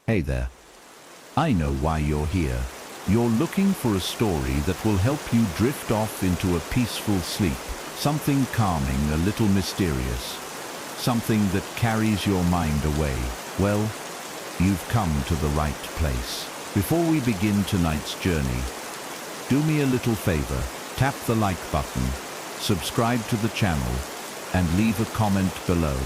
Hey there. I know why you're here. You're looking for a story that will help you drift off into a peaceful sleep. Something calming, a little mysterious. Something that carries your mind away. Well, you've come to the right place. Before we begin tonight's journey, do me a little favor. Tap the like button, subscribe to the channel, and leave a comment below.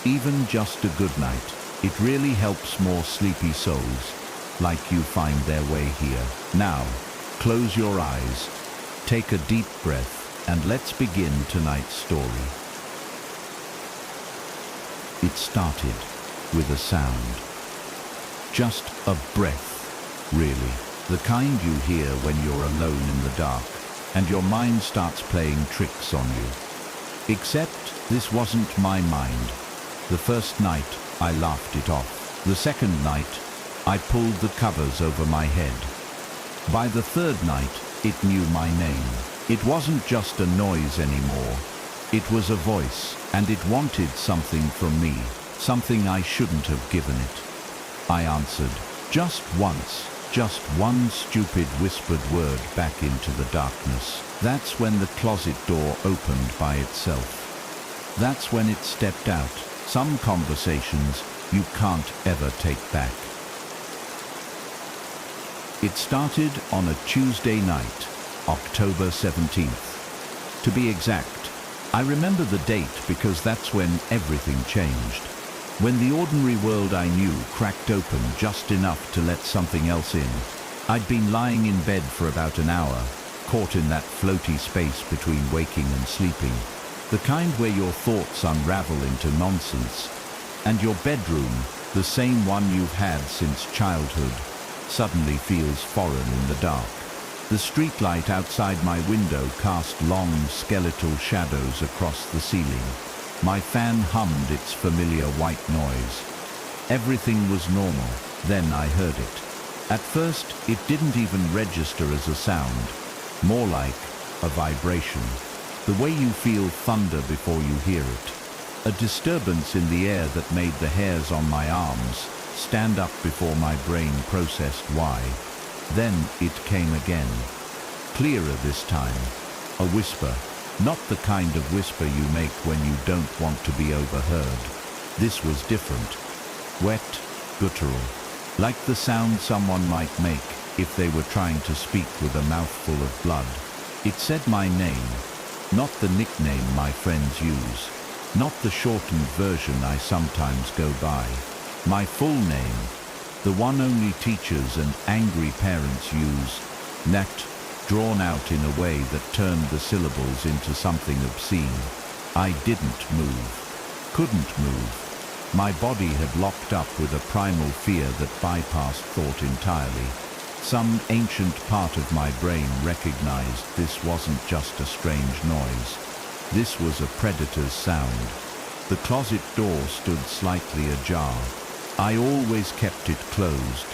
Even just a good night. It really helps more sleepy souls like you find their way here. Now, close your eyes, take a deep breath, and let's begin tonight's story. It started with a sound. Just a breath, really. The kind you hear when you're alone in the dark and your mind starts playing tricks on you. Except this wasn't my mind. The first night, I laughed it off. The second night, I pulled the covers over my head. By the third night, it knew my name. It wasn't just a noise anymore. It was a voice, and it wanted something from me, something I shouldn't have given it. I answered, just once, just one stupid whispered word back into the darkness. That's when the closet door opened by itself. That's when it stepped out. Some conversations you can't ever take back. It started on a Tuesday night, October 17th. To be exact, I remember the date because that's when everything changed. When the ordinary world I knew cracked open just enough to let something else in. I'd been lying in bed for about an hour, caught in that floaty space between waking and sleeping. The kind where your thoughts unravel into nonsense, and your bedroom, the same one you've had since childhood, suddenly feels foreign in the dark. The streetlight outside my window cast long skeletal shadows across the ceiling. My fan hummed its familiar white noise. Everything was normal. Then I heard it. At first, it didn't even register as a sound, more like a vibration. The way you feel thunder before you hear it. A disturbance in the air that made the hairs on my arms stand up before my brain processed why. Then it came again. Clearer this time. A whisper. Not the kind of whisper you make when you don't want to be overheard. This was different. Wet, guttural. Like the sound someone might make if they were trying to speak with a mouthful of blood. It said my name. Not the nickname my friends use. Not the shortened version I sometimes go by. My full name. The one only teachers and angry parents use. That drawn out in a way that turned the syllables into something obscene. I didn't move. Couldn't move. My body had locked up with a primal fear that bypassed thought entirely. Some ancient part of my brain recognized this wasn't just a strange noise. This was a predator's sound. The closet door stood slightly ajar. I always kept it closed.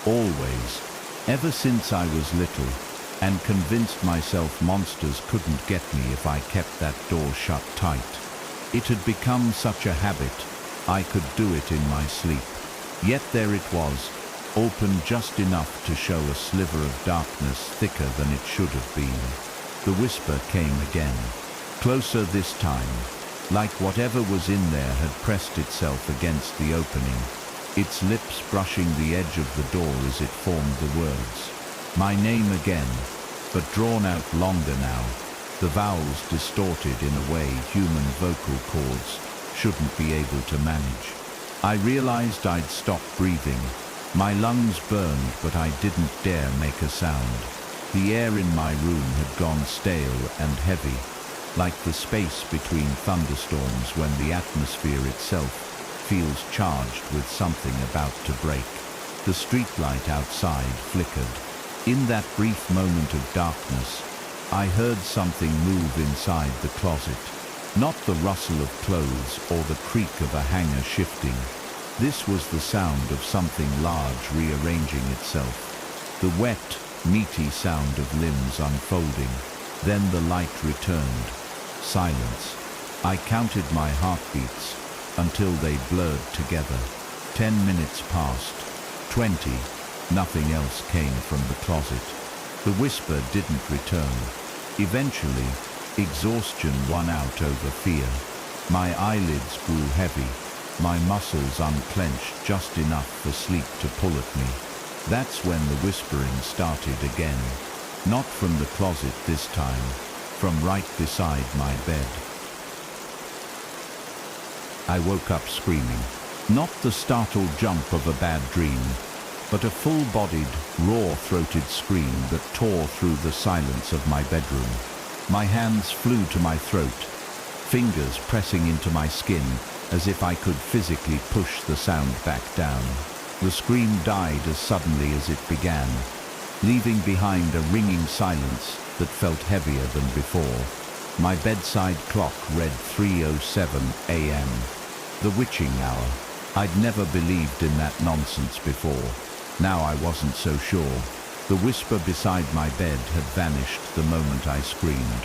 Always. Ever since I was little, and convinced myself monsters couldn't get me if I kept that door shut tight. It had become such a habit, I could do it in my sleep. Yet there it was, open just enough to show a sliver of darkness thicker than it should have been. The whisper came again, closer this time, like whatever was in there had pressed itself against the opening, its lips brushing the edge of the door as it formed the words. My name again, but drawn out longer now, the vowels distorted in a way human vocal cords shouldn't be able to manage. I realized I'd stopped breathing. My lungs burned, but I didn't dare make a sound. The air in my room had gone stale and heavy, like the space between thunderstorms when the atmosphere itself feels charged with something about to break. The streetlight outside flickered. In that brief moment of darkness, I heard something move inside the closet. Not the rustle of clothes or the creak of a hanger shifting. This was the sound of something large rearranging itself. The wet, meaty sound of limbs unfolding. Then the light returned. Silence. I counted my heartbeats until they blurred together. 10 minutes passed. 20, nothing else came from the closet. The whisper didn't return. Eventually, exhaustion won out over fear. My eyelids grew heavy, my muscles unclenched just enough for sleep to pull at me. That's when the whispering started again. Not from the closet this time, from right beside my bed. I woke up screaming. Not the startled jump of a bad dream, but a full-bodied, raw-throated scream that tore through the silence of my bedroom. My hands flew to my throat, fingers pressing into my skin as if I could physically push the sound back down. The scream died as suddenly as it began, leaving behind a ringing silence that felt heavier than before. My bedside clock read 3:07 a.m., the witching hour. I'd never believed in that nonsense before. Now I wasn't so sure. The whisper beside my bed had vanished the moment I screamed,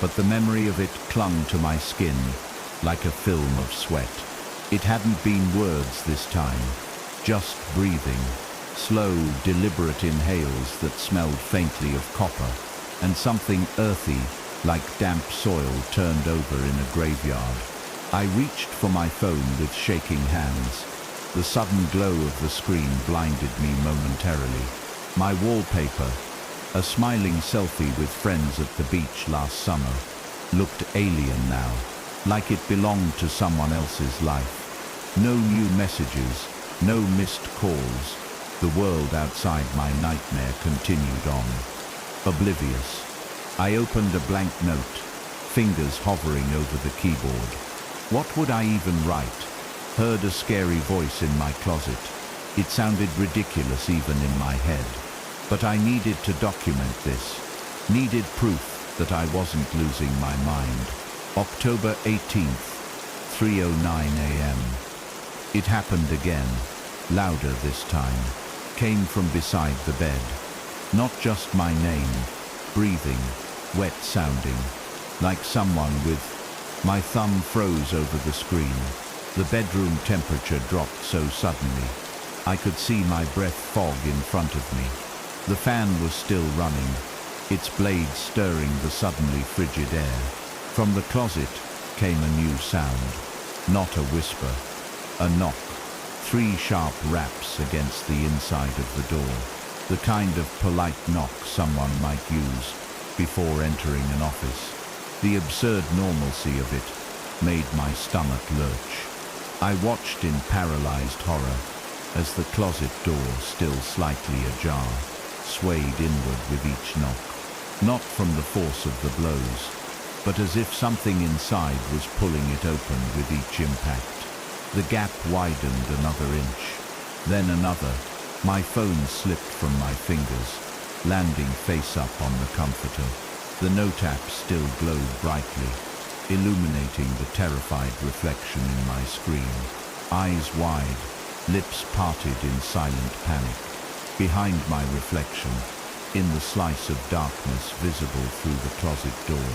but the memory of it clung to my skin like a film of sweat. It hadn't been words this time, just breathing, slow, deliberate inhales that smelled faintly of copper, and something earthy, like damp soil turned over in a graveyard. I reached for my phone with shaking hands. The sudden glow of the screen blinded me momentarily. My wallpaper, a smiling selfie with friends at the beach last summer, looked alien now, like it belonged to someone else's life. No new messages, no missed calls. The world outside my nightmare continued on, oblivious. I opened a blank note, fingers hovering over the keyboard. What would I even write? Heard a scary voice in my closet. It sounded ridiculous even in my head. But I needed to document this. Needed proof that I wasn't losing my mind. October 18th, 3:09 a.m. It happened again, louder this time. Came from beside the bed. Not just my name, breathing, wet sounding, like someone with... My thumb froze over the screen. The bedroom temperature dropped so suddenly. I could see my breath fog in front of me. The fan was still running, its blades stirring the suddenly frigid air. From the closet came a new sound. Not a whisper, a knock. 3 sharp raps against the inside of the door. The kind of polite knock someone might use before entering an office. The absurd normalcy of it made my stomach lurch. I watched in paralyzed horror as the closet door, still slightly ajar, swayed inward with each knock. Not from the force of the blows, but as if something inside was pulling it open with each impact. The gap widened another inch, then another. My phone slipped from my fingers, landing face up on the comforter. The note app still glowed brightly, illuminating the terrified reflection in my screen. Eyes wide, lips parted in silent panic. Behind my reflection, in the slice of darkness visible through the closet door,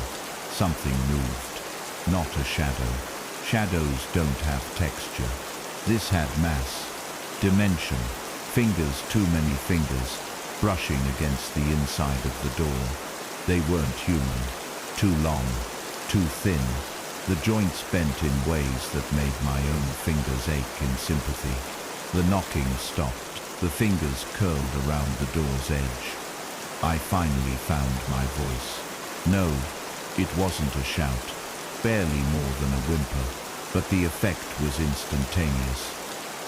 something moved. Not a shadow. Shadows don't have texture. This had mass, dimension, fingers, too many fingers, brushing against the inside of the door. They weren't human, too long, too thin. The joints bent in ways that made my own fingers ache in sympathy. The knocking stopped. The fingers curled around the door's edge. I finally found my voice. No, it wasn't a shout, barely more than a whimper, but the effect was instantaneous.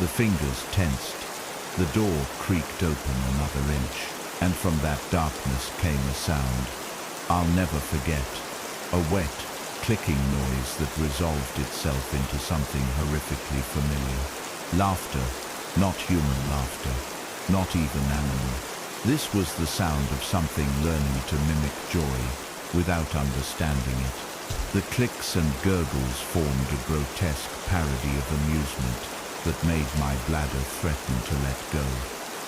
The fingers tensed. The door creaked open another inch, and from that darkness came a sound I'll never forget. A wet, clicking noise that resolved itself into something horrifically familiar. Laughter, not human laughter, not even animal. This was the sound of something learning to mimic joy without understanding it. The clicks and gurgles formed a grotesque parody of amusement that made my bladder threaten to let go.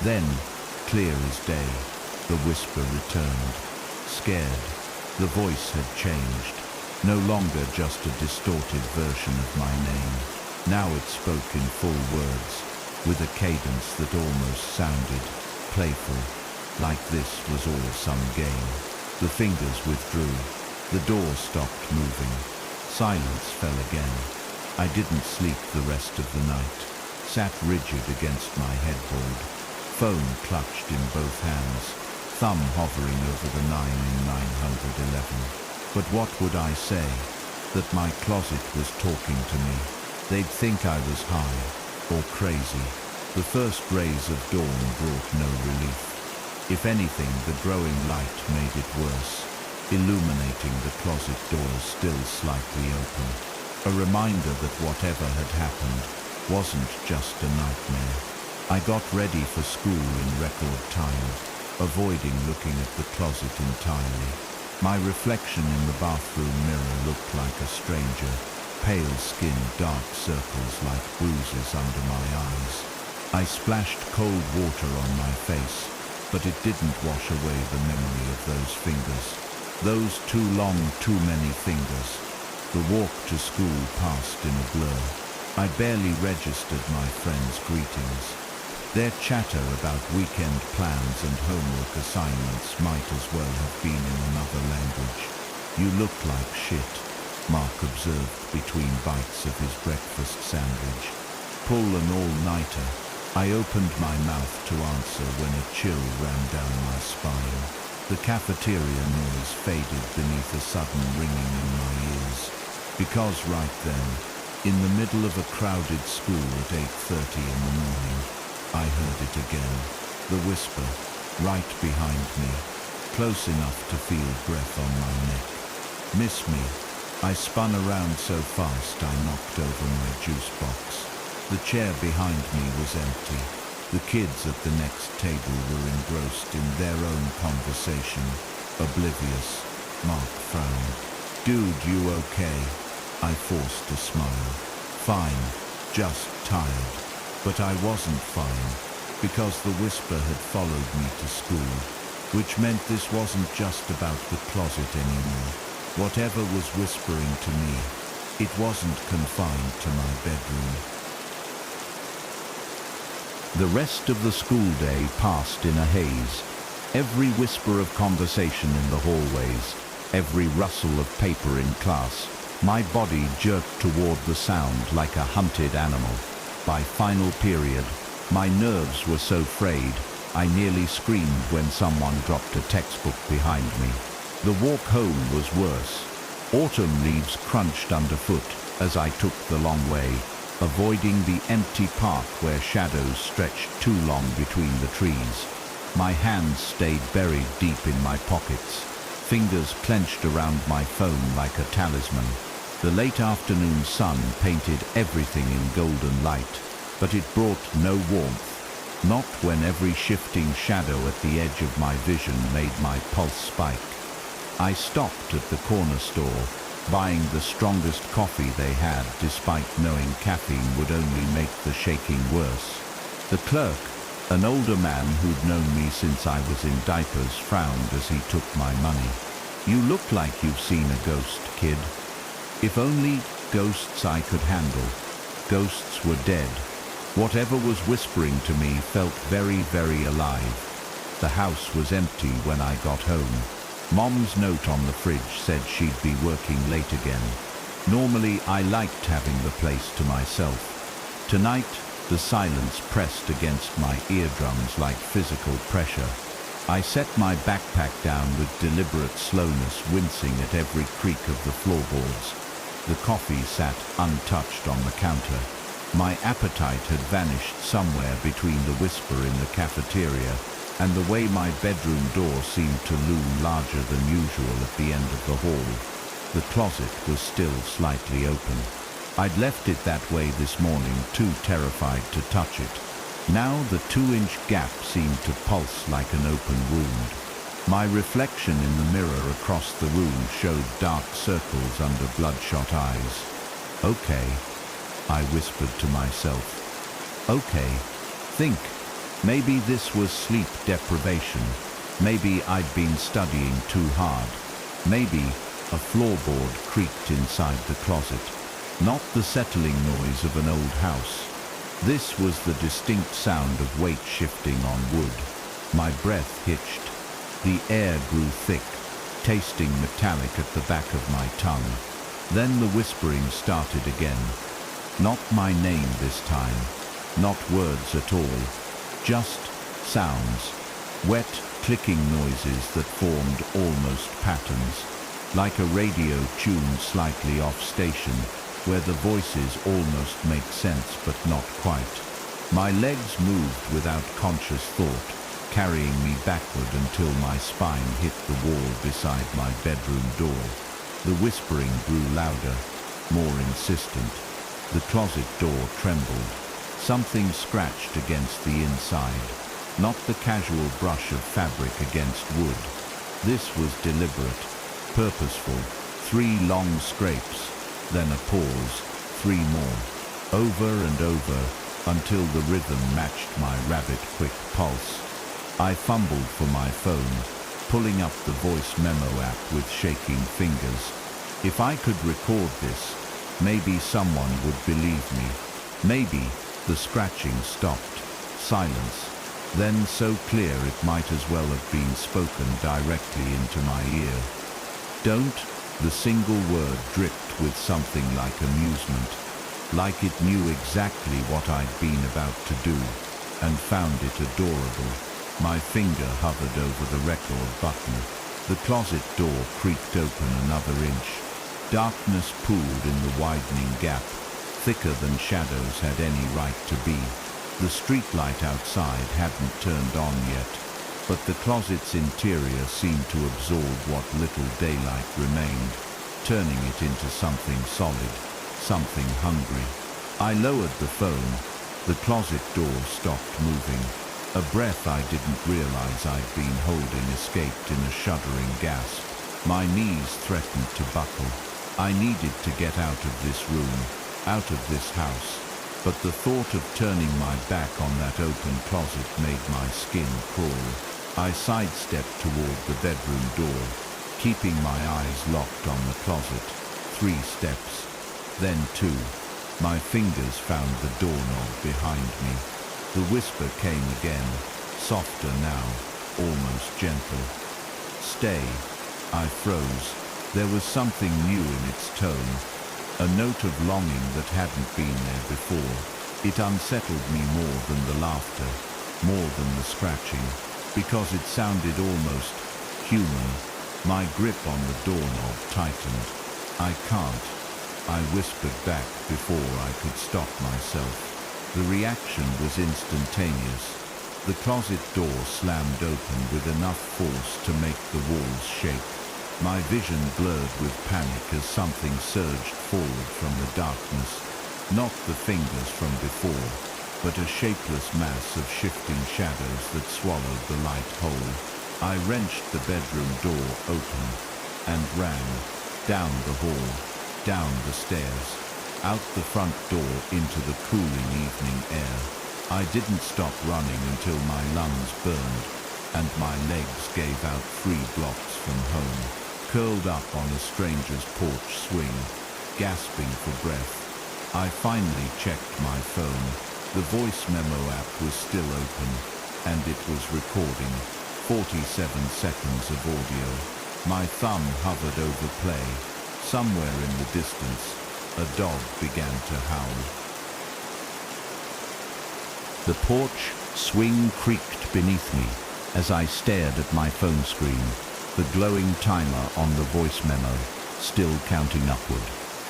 Then, clear as day, the whisper returned. Scared, the voice had changed. No longer just a distorted version of my name. Now it spoke in full words, with a cadence that almost sounded playful, like this was all some game. The fingers withdrew. The door stopped moving. Silence fell again. I didn't sleep the rest of the night, sat rigid against my headboard, phone clutched in both hands, thumb hovering over the 9 in 911. But what would I say? That my closet was talking to me. They'd think I was high or crazy. The first rays of dawn brought no relief. If anything, the growing light made it worse, illuminating the closet doors still slightly open. A reminder that whatever had happened wasn't just a nightmare. I got ready for school in record time, avoiding looking at the closet entirely. My reflection in the bathroom mirror looked like a stranger, pale skin, dark circles like bruises under my eyes. I splashed cold water on my face, but it didn't wash away the memory of those fingers. Those too long, too many fingers. The walk to school passed in a blur. I barely registered my friends' greetings. Their chatter about weekend plans and homework assignments might as well have been in another language. "You look like shit," Mark observed between bites of his breakfast sandwich. Pull an all-nighter. I opened my mouth to answer when a chill ran down my spine. The cafeteria noise faded beneath a sudden ringing in my ears. Because right then, in the middle of a crowded school at 8:30 in the morning, I heard it again. The whisper, right behind me, close enough to feel breath on my neck. "Miss me." I spun around so fast I knocked over my juice box. The chair behind me was empty. The kids at the next table were engrossed in their own conversation, oblivious. Mark frowned. "Dude, you okay?" I forced a smile. "Fine, just tired." But I wasn't fine, because the whisper had followed me to school, which meant this wasn't just about the closet anymore. Whatever was whispering to me, it wasn't confined to my bedroom. The rest of the school day passed in a haze. Every whisper of conversation in the hallways, every rustle of paper in class, my body jerked toward the sound like a hunted animal. By final period, my nerves were so frayed, I nearly screamed when someone dropped a textbook behind me. The walk home was worse. Autumn leaves crunched underfoot as I took the long way, avoiding the empty park where shadows stretched too long between the trees. My hands stayed buried deep in my pockets, fingers clenched around my phone like a talisman. The late afternoon sun painted everything in golden light, but it brought no warmth, not when every shifting shadow at the edge of my vision made my pulse spike. I stopped at the corner store, buying the strongest coffee they had, despite knowing caffeine would only make the shaking worse. The clerk, an older man who'd known me since I was in diapers, frowned as he took my money. "You look like you've seen a ghost, kid." If only ghosts I could handle. Ghosts were dead. Whatever was whispering to me felt very, very alive. The house was empty when I got home. Mom's note on the fridge said she'd be working late again. Normally, I liked having the place to myself. Tonight, the silence pressed against my eardrums like physical pressure. I set my backpack down with deliberate slowness, wincing at every creak of the floorboards. The coffee sat untouched on the counter. My appetite had vanished somewhere between the whisper in the cafeteria and the way my bedroom door seemed to loom larger than usual at the end of the hall. The closet was still slightly open. I'd left it that way this morning, too terrified to touch it. Now the 2-inch gap seemed to pulse like an open wound. My reflection in the mirror across the room showed dark circles under bloodshot eyes. "Okay," I whispered to myself. "Okay, think. Maybe this was sleep deprivation. Maybe I'd been studying too hard. Maybe a floorboard creaked inside the closet. Not the settling noise of an old house. This was the distinct sound of weight shifting on wood. My breath hitched. The air grew thick, tasting metallic at the back of my tongue. Then the whispering started again. Not my name this time, not words at all, just sounds, wet, clicking noises that formed almost patterns, like a radio tuned slightly off station, where the voices almost make sense but not quite. My legs moved without conscious thought, carrying me backward until my spine hit the wall beside my bedroom door. The whispering grew louder, more insistent. The closet door trembled. Something scratched against the inside, not the casual brush of fabric against wood. This was deliberate, purposeful. 3 long scrapes, then a pause, 3 more, over and over, until the rhythm matched my rabbit-quick pulse. I fumbled for my phone, pulling up the voice memo app with shaking fingers. If I could record this, maybe someone would believe me. Maybe. The scratching stopped. Silence. Then so clear it might as well have been spoken directly into my ear. Don't. The single word dripped with something like amusement, like it knew exactly what I'd been about to do, and found it adorable. My finger hovered over the record button. The closet door creaked open another inch. Darkness pooled in the widening gap, thicker than shadows had any right to be. The streetlight outside hadn't turned on yet, but the closet's interior seemed to absorb what little daylight remained, turning it into something solid, something hungry. I lowered the phone. The closet door stopped moving. A breath I didn't realize I'd been holding escaped in a shuddering gasp. My knees threatened to buckle. I needed to get out of this room, out of this house. But the thought of turning my back on that open closet made my skin crawl. I sidestepped toward the bedroom door, keeping my eyes locked on the closet. 3 steps, then 2. My fingers found the doorknob behind me. The whisper came again, softer now, almost gentle. Stay. I froze. There was something new in its tone, a note of longing that hadn't been there before. It unsettled me more than the laughter, more than the scratching, because it sounded almost human. My grip on the doorknob tightened. I can't, I whispered back before I could stop myself. The reaction was instantaneous. The closet door slammed open with enough force to make the walls shake. My vision blurred with panic as something surged forward from the darkness. Not the fingers from before, but a shapeless mass of shifting shadows that swallowed the light whole. I wrenched the bedroom door open and ran, down the hall, down the stairs, out the front door into the cooling evening air. I didn't stop running until my lungs burned and my legs gave out 3 blocks from home. Curled up on a stranger's porch swing, gasping for breath. I finally checked my phone. The voice memo app was still open, and it was recording 47 seconds of audio. My thumb hovered over play. Somewhere in the distance, a dog began to howl. The porch swing creaked beneath me as I stared at my phone screen. The glowing timer on the voice memo, still counting upward.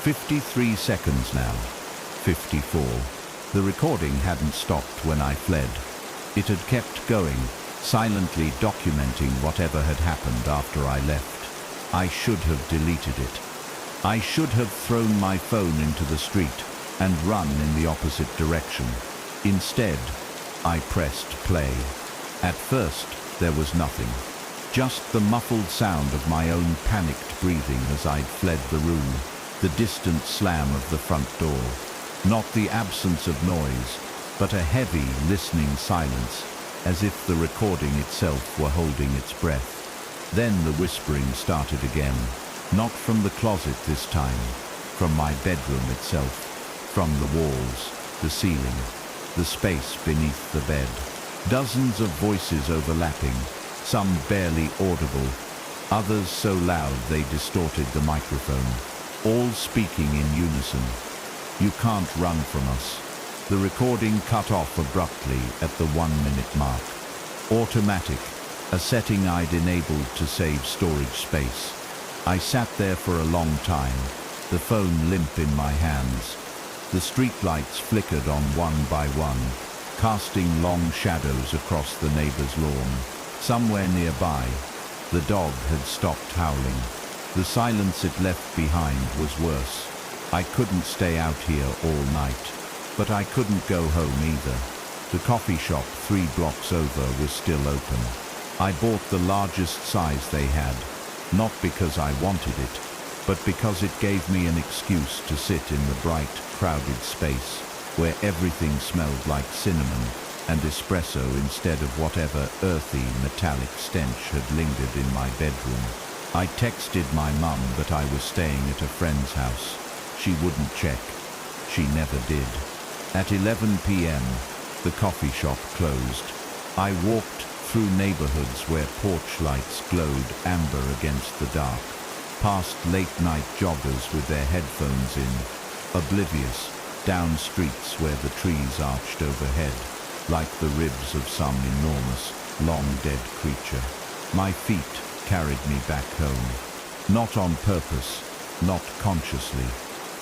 53 seconds now. 54. The recording hadn't stopped when I fled. It had kept going, silently documenting whatever had happened after I left. I should have deleted it. I should have thrown my phone into the street and run in the opposite direction. Instead, I pressed play. At first, there was nothing. Just the muffled sound of my own panicked breathing as I'd fled the room, the distant slam of the front door. Not the absence of noise, but a heavy, listening silence, as if the recording itself were holding its breath. Then the whispering started again, not from the closet this time, from my bedroom itself, from the walls, the ceiling. the space beneath the bed. Dozens of voices overlapping, some barely audible, others so loud they distorted the microphone, all speaking in unison. You can't run from us. The recording cut off abruptly at the 1-minute mark. Automatic, a setting I'd enabled to save storage space. I sat there for a long time, the phone limp in my hands. The streetlights flickered on one by one, casting long shadows across the neighbor's lawn. Somewhere nearby, the dog had stopped howling. The silence it left behind was worse. I couldn't stay out here all night, but I couldn't go home either. The coffee shop 3 blocks over was still open. I bought the largest size they had, not because I wanted it, but because it gave me an excuse to sit in the bright, crowded space where everything smelled like cinnamon and espresso instead of whatever earthy, metallic stench had lingered in my bedroom. I texted my mum that I was staying at a friend's house. She wouldn't check. She never did. At 11 p.m., the coffee shop closed. I walked through neighborhoods where porch lights glowed amber against the dark, past late-night joggers with their headphones in, oblivious, down streets where the trees arched overhead, like the ribs of some enormous, long-dead creature. My feet carried me back home, not on purpose, not consciously,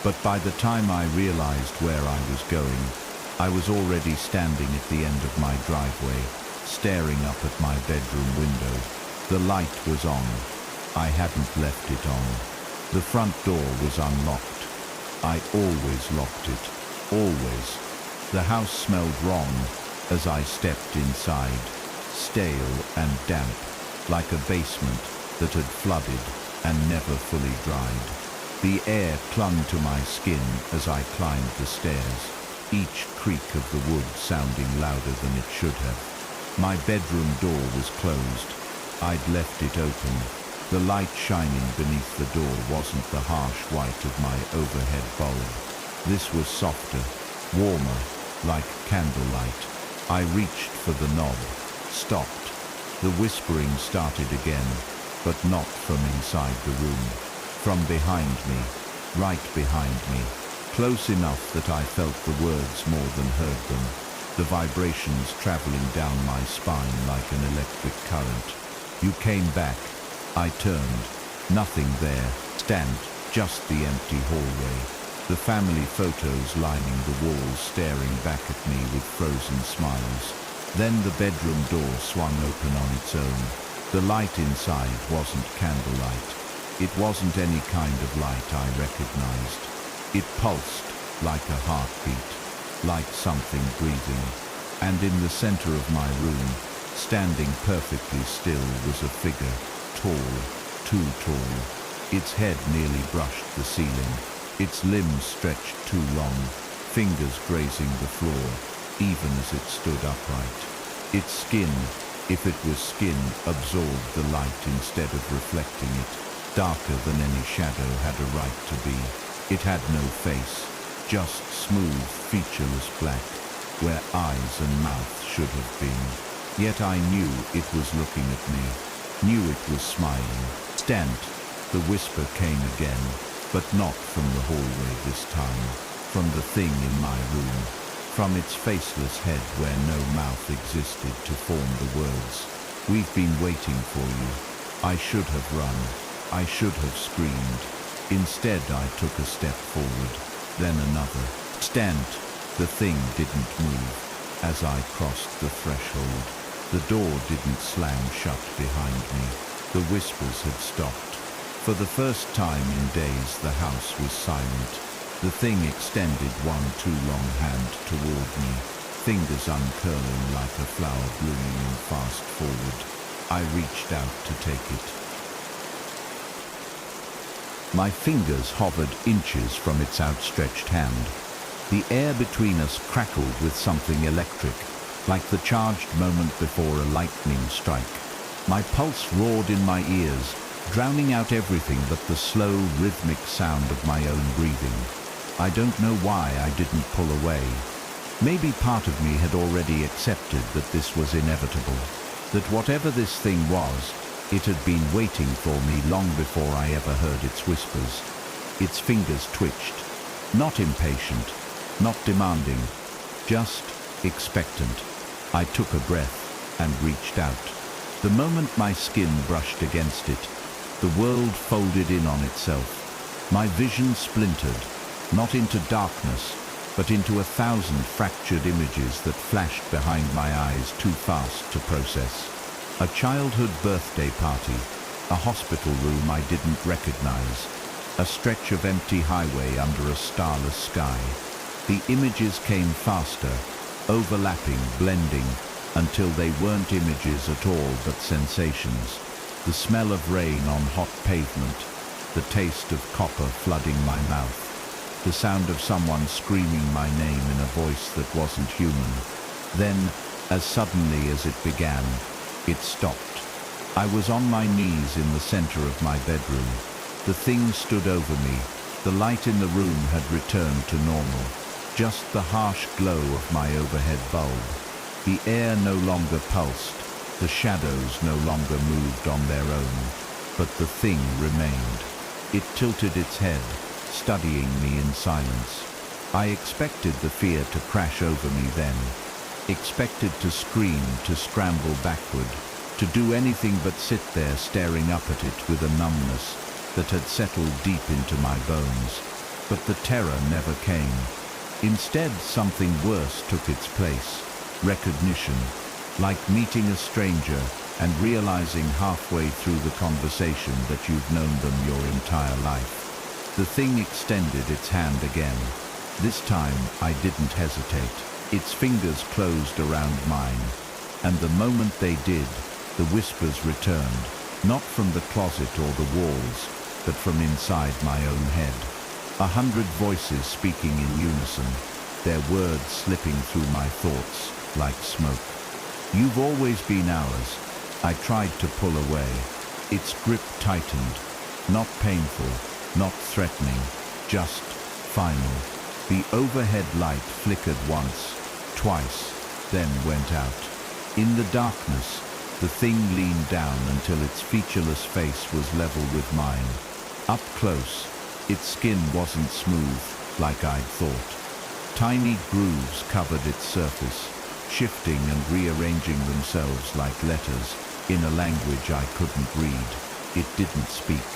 but by the time I realized where I was going, I was already standing at the end of my driveway, staring up at my bedroom window. The light was on. I hadn't left it on. The front door was unlocked. I always locked it. Always. The house smelled wrong as I stepped inside, stale and damp, like a basement that had flooded and never fully dried. The air clung to my skin as I climbed the stairs, each creak of the wood sounding louder than it should have. My bedroom door was closed. I'd left it open. The light shining beneath the door wasn't the harsh white of my overhead bulb. This was softer, warmer, like candlelight. I reached for the knob, stopped. The whispering started again, but not from inside the room. From behind me, right behind me, close enough that I felt the words more than heard them, the vibrations traveling down my spine like an electric current. You came back. I turned. Nothing there. Stand. Just the empty hallway. The family photos lining the walls staring back at me with frozen smiles. Then the bedroom door swung open on its own. The light inside wasn't candlelight. It wasn't any kind of light I recognized. It pulsed like a heartbeat, like something breathing. And in the center of my room, standing perfectly still, was a figure, tall, too tall. Its head nearly brushed the ceiling, its limbs stretched too long, fingers grazing the floor, even as it stood upright. Its skin, if it was skin, absorbed the light instead of reflecting it. Darker than any shadow had a right to be. It had no face, just smooth, featureless black, where eyes and mouth should have been. Yet I knew it was looking at me, knew it was smiling. Stand, the whisper came again, but not from the hallway this time, from the thing in my room, from its faceless head where no mouth existed to form the words. We've been waiting for you. I should have run. I should have screamed. Instead, I took a step forward, then another. Stand. The thing didn't move as I crossed the threshold. The door didn't slam shut behind me. The whispers had stopped. For the first time in days, the house was silent. The thing extended one too long hand toward me, fingers uncurling like a flower blooming in fast forward. I reached out to take it. My fingers hovered inches from its outstretched hand. The air between us crackled with something electric, like the charged moment before a lightning strike. My pulse roared in my ears, drowning out everything but the slow, rhythmic sound of my own breathing. I don't know why I didn't pull away. Maybe part of me had already accepted that this was inevitable, that whatever this thing was, it had been waiting for me long before I ever heard its whispers. Its fingers twitched, not impatient, not demanding, just expectant. I took a breath and reached out. The moment my skin brushed against it, the world folded in on itself. My vision splintered, not into darkness, but into 1,000 fractured images that flashed behind my eyes too fast to process. A childhood birthday party, a hospital room I didn't recognize, a stretch of empty highway under a starless sky. The images came faster, overlapping, blending, until they weren't images at all but sensations. The smell of rain on hot pavement, the taste of copper flooding my mouth, the sound of someone screaming my name in a voice that wasn't human. Then, as suddenly as it began, it stopped. I was on my knees in the center of my bedroom. The thing stood over me. The light in the room had returned to normal. Just the harsh glow of my overhead bulb. The air no longer pulsed. The shadows no longer moved on their own. But the thing remained. It tilted its head, studying me in silence. I expected the fear to crash over me then. Expected to scream, to scramble backward, to do anything but sit there staring up at it with a numbness that had settled deep into my bones. But the terror never came. Instead, something worse took its place. Recognition, like meeting a stranger and realizing halfway through the conversation that you've known them your entire life. The thing extended its hand again. This time, I didn't hesitate. Its fingers closed around mine, and the moment they did, the whispers returned, not from the closet or the walls, but from inside my own head. 100 voices speaking in unison, their words slipping through my thoughts like smoke. You've always been ours. I tried to pull away. Its grip tightened, not painful, not threatening, just final. The overhead light flickered once, twice, then went out. In the darkness, the thing leaned down until its featureless face was level with mine. Up close, its skin wasn't smooth, like I'd thought. Tiny grooves covered its surface, shifting and rearranging themselves like letters in a language I couldn't read. It didn't speak.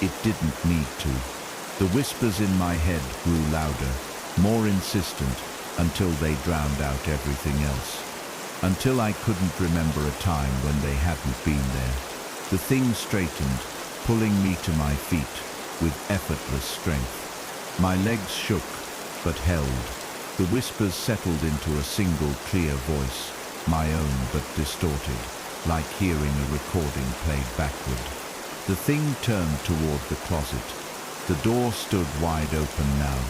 It didn't need to. The whispers in my head grew louder, more insistent, until they drowned out everything else. Until I couldn't remember a time when they hadn't been there. The thing straightened, pulling me to my feet with effortless strength. My legs shook, but held. The whispers settled into a single clear voice, my own but distorted, like hearing a recording played backward. The thing turned toward the closet. The door stood wide open now,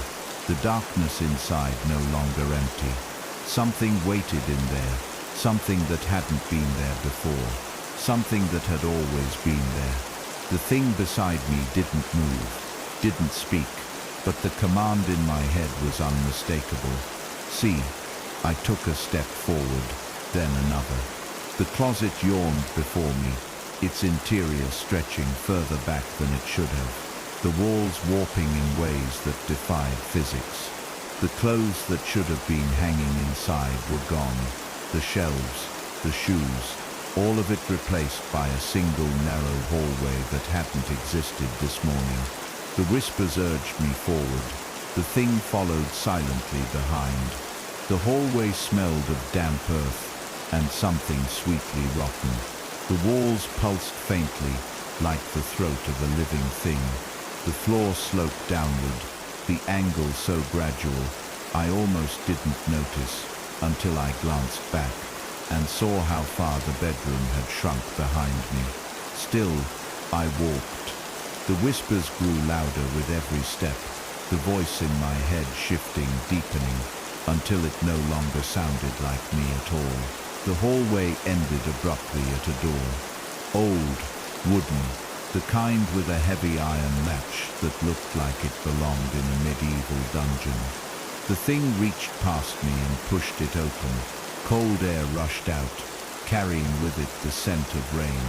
the darkness inside no longer empty. Something waited in there, something that hadn't been there before, something that had always been there. The thing beside me didn't move, didn't speak, but the command in my head was unmistakable. See, I took a step forward, then another. The closet yawned before me, its interior stretching further back than it should have, the walls warping in ways that defied physics. The clothes that should have been hanging inside were gone, the shelves, the shoes, all of it replaced by a single narrow hallway that hadn't existed this morning. The whispers urged me forward. The thing followed silently behind. The hallway smelled of damp earth and something sweetly rotten. The walls pulsed faintly, like the throat of a living thing. The floor sloped downward, the angle so gradual, I almost didn't notice until I glanced back and saw how far the bedroom had shrunk behind me. Still, I walked. The whispers grew louder with every step, the voice in my head shifting, deepening, until it no longer sounded like me at all. The hallway ended abruptly at a door. Old, wooden, the kind with a heavy iron latch that looked like it belonged in a medieval dungeon. The thing reached past me and pushed it open. Cold air rushed out, carrying with it the scent of rain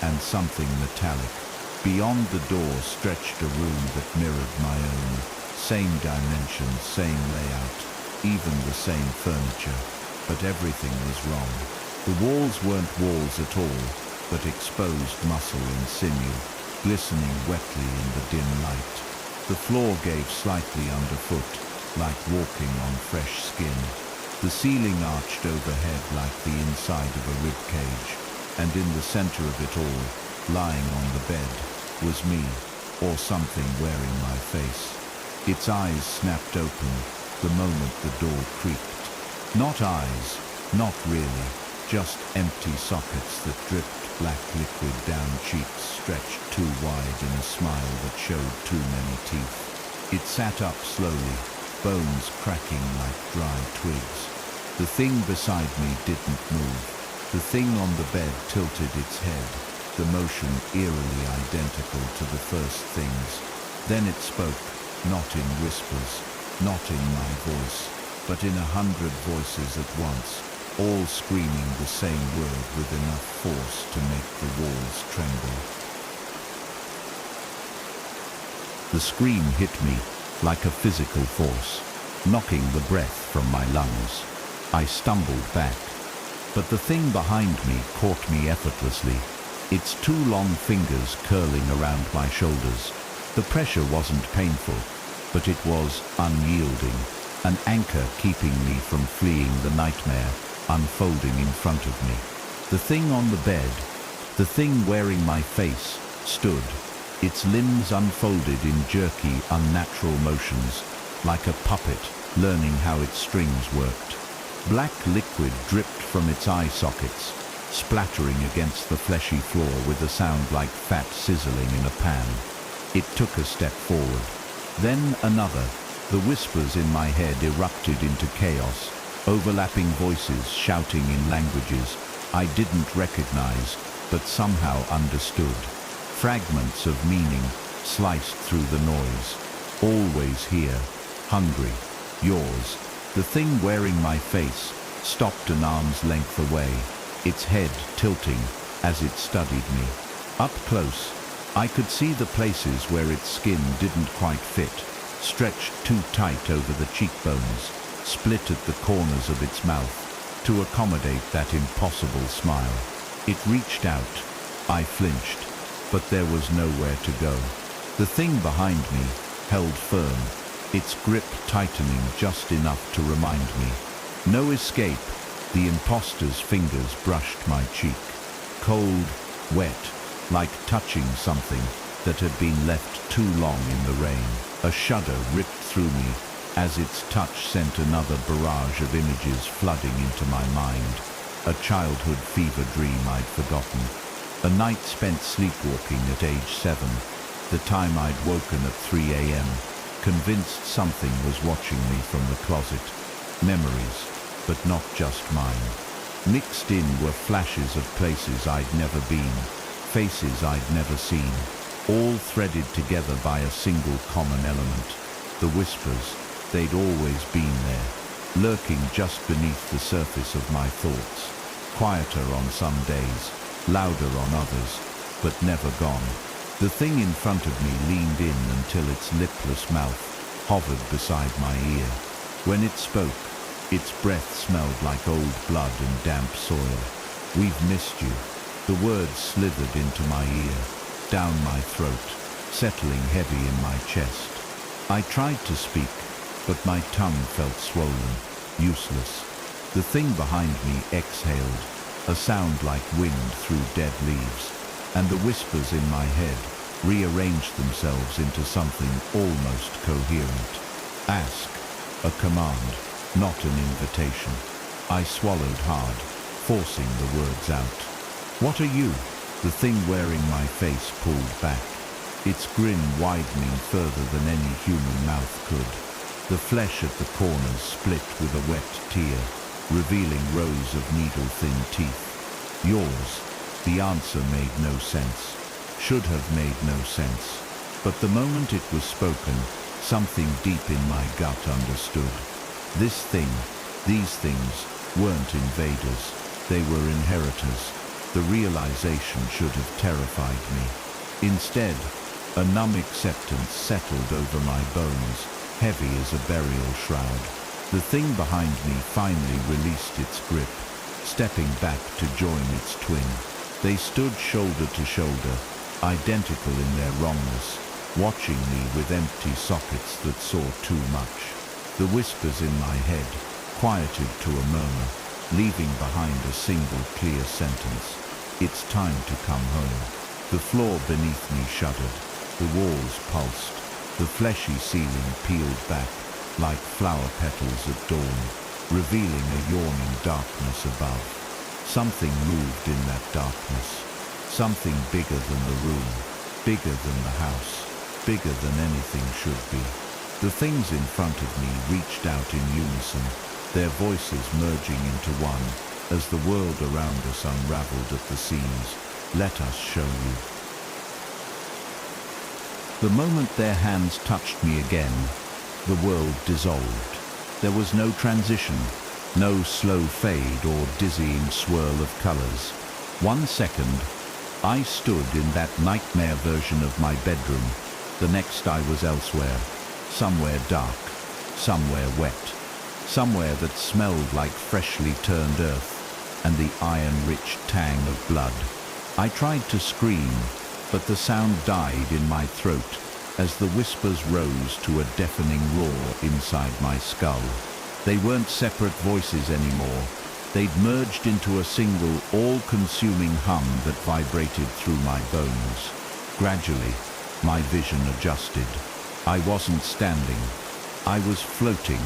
and something metallic. Beyond the door stretched a room that mirrored my own. Same dimensions, same layout, even the same furniture. But everything was wrong. The walls weren't walls at all, but exposed muscle and sinew, glistening wetly in the dim light. The floor gave slightly underfoot, like walking on fresh skin. The ceiling arched overhead like the inside of a rib cage, and in the center of it all, lying on the bed, was me, or something wearing my face. Its eyes snapped open the moment the door creaked. Not eyes, not really, just empty sockets that dripped black liquid down cheeks stretched too wide in a smile that showed too many teeth. It sat up slowly, bones cracking like dry twigs. The thing beside me didn't move. The thing on the bed tilted its head, the motion eerily identical to the first thing's. Then it spoke, not in whispers, not in my voice, but in 100 voices at once, all screaming the same word with enough force to make the walls tremble. The scream hit me like a physical force, knocking the breath from my lungs. I stumbled back, but the thing behind me caught me effortlessly, its two long fingers curling around my shoulders. The pressure wasn't painful, but it was unyielding, an anchor keeping me from fleeing the nightmare unfolding in front of me. The thing on the bed, the thing wearing my face, stood, its limbs unfolded in jerky, unnatural motions, like a puppet learning how its strings worked. Black liquid dripped from its eye sockets, splattering against the fleshy floor with a sound like fat sizzling in a pan. It took a step forward, then another. The whispers in my head erupted into chaos, overlapping voices shouting in languages I didn't recognize, but somehow understood. Fragments of meaning sliced through the noise. Always here, hungry, yours. The thing wearing my face stopped an arm's length away, its head tilting as it studied me. Up close, I could see the places where its skin didn't quite fit, stretched too tight over the cheekbones, split at the corners of its mouth to accommodate that impossible smile. It reached out. I flinched, but there was nowhere to go. The thing behind me held firm, its grip tightening just enough to remind me. No escape. The imposter's fingers brushed my cheek. Cold, wet, like touching something that had been left too long in the rain. A shudder ripped through me as its touch sent another barrage of images flooding into my mind. A childhood fever dream I'd forgotten. A night spent sleepwalking at age 7. The time I'd woken at 3 a.m., convinced something was watching me from the closet. Memories, but not just mine. Mixed in were flashes of places I'd never been, faces I'd never seen, all threaded together by a single common element. The whispers, they'd always been there, lurking just beneath the surface of my thoughts. Quieter on some days, louder on others, but never gone. The thing in front of me leaned in until its lipless mouth hovered beside my ear. When it spoke, its breath smelled like old blood and damp soil. "We've missed you." The words slithered into my ear, down my throat, settling heavy in my chest. I tried to speak, but my tongue felt swollen, useless. The thing behind me exhaled, a sound like wind through dead leaves, and the whispers in my head rearranged themselves into something almost coherent. Ask, a command, not an invitation. I swallowed hard, forcing the words out. "What are you?" The thing wearing my face pulled back, its grin widening further than any human mouth could. The flesh at the corners split with a wet tear, revealing rows of needle-thin teeth. "Yours." The answer made no sense, should have made no sense. But the moment it was spoken, something deep in my gut understood. This thing, these things, weren't invaders. They were inheritors. The realization should have terrified me. Instead, a numb acceptance settled over my bones, heavy as a burial shroud. The thing behind me finally released its grip, stepping back to join its twin. They stood shoulder to shoulder, identical in their wrongness, watching me with empty sockets that saw too much. The whispers in my head quieted to a murmur, leaving behind a single clear sentence. It's time to come home. The floor beneath me shuddered. The walls pulsed. The fleshy ceiling peeled back like flower petals at dawn, revealing a yawning darkness above. Something moved in that darkness. Something bigger than the room, bigger than the house, bigger than anything should be. The things in front of me reached out in unison, their voices merging into one as the world around us unraveled at the seams. Let us show you. The moment their hands touched me again, the world dissolved. There was no transition, no slow fade or dizzying swirl of colors. 1 second, I stood in that nightmare version of my bedroom. The next I was elsewhere, somewhere dark, somewhere wet, somewhere that smelled like freshly turned earth and the iron-rich tang of blood. I tried to scream, but the sound died in my throat as the whispers rose to a deafening roar inside my skull. They weren't separate voices anymore. They'd merged into a single, all-consuming hum that vibrated through my bones. Gradually, my vision adjusted. I wasn't standing. I was floating,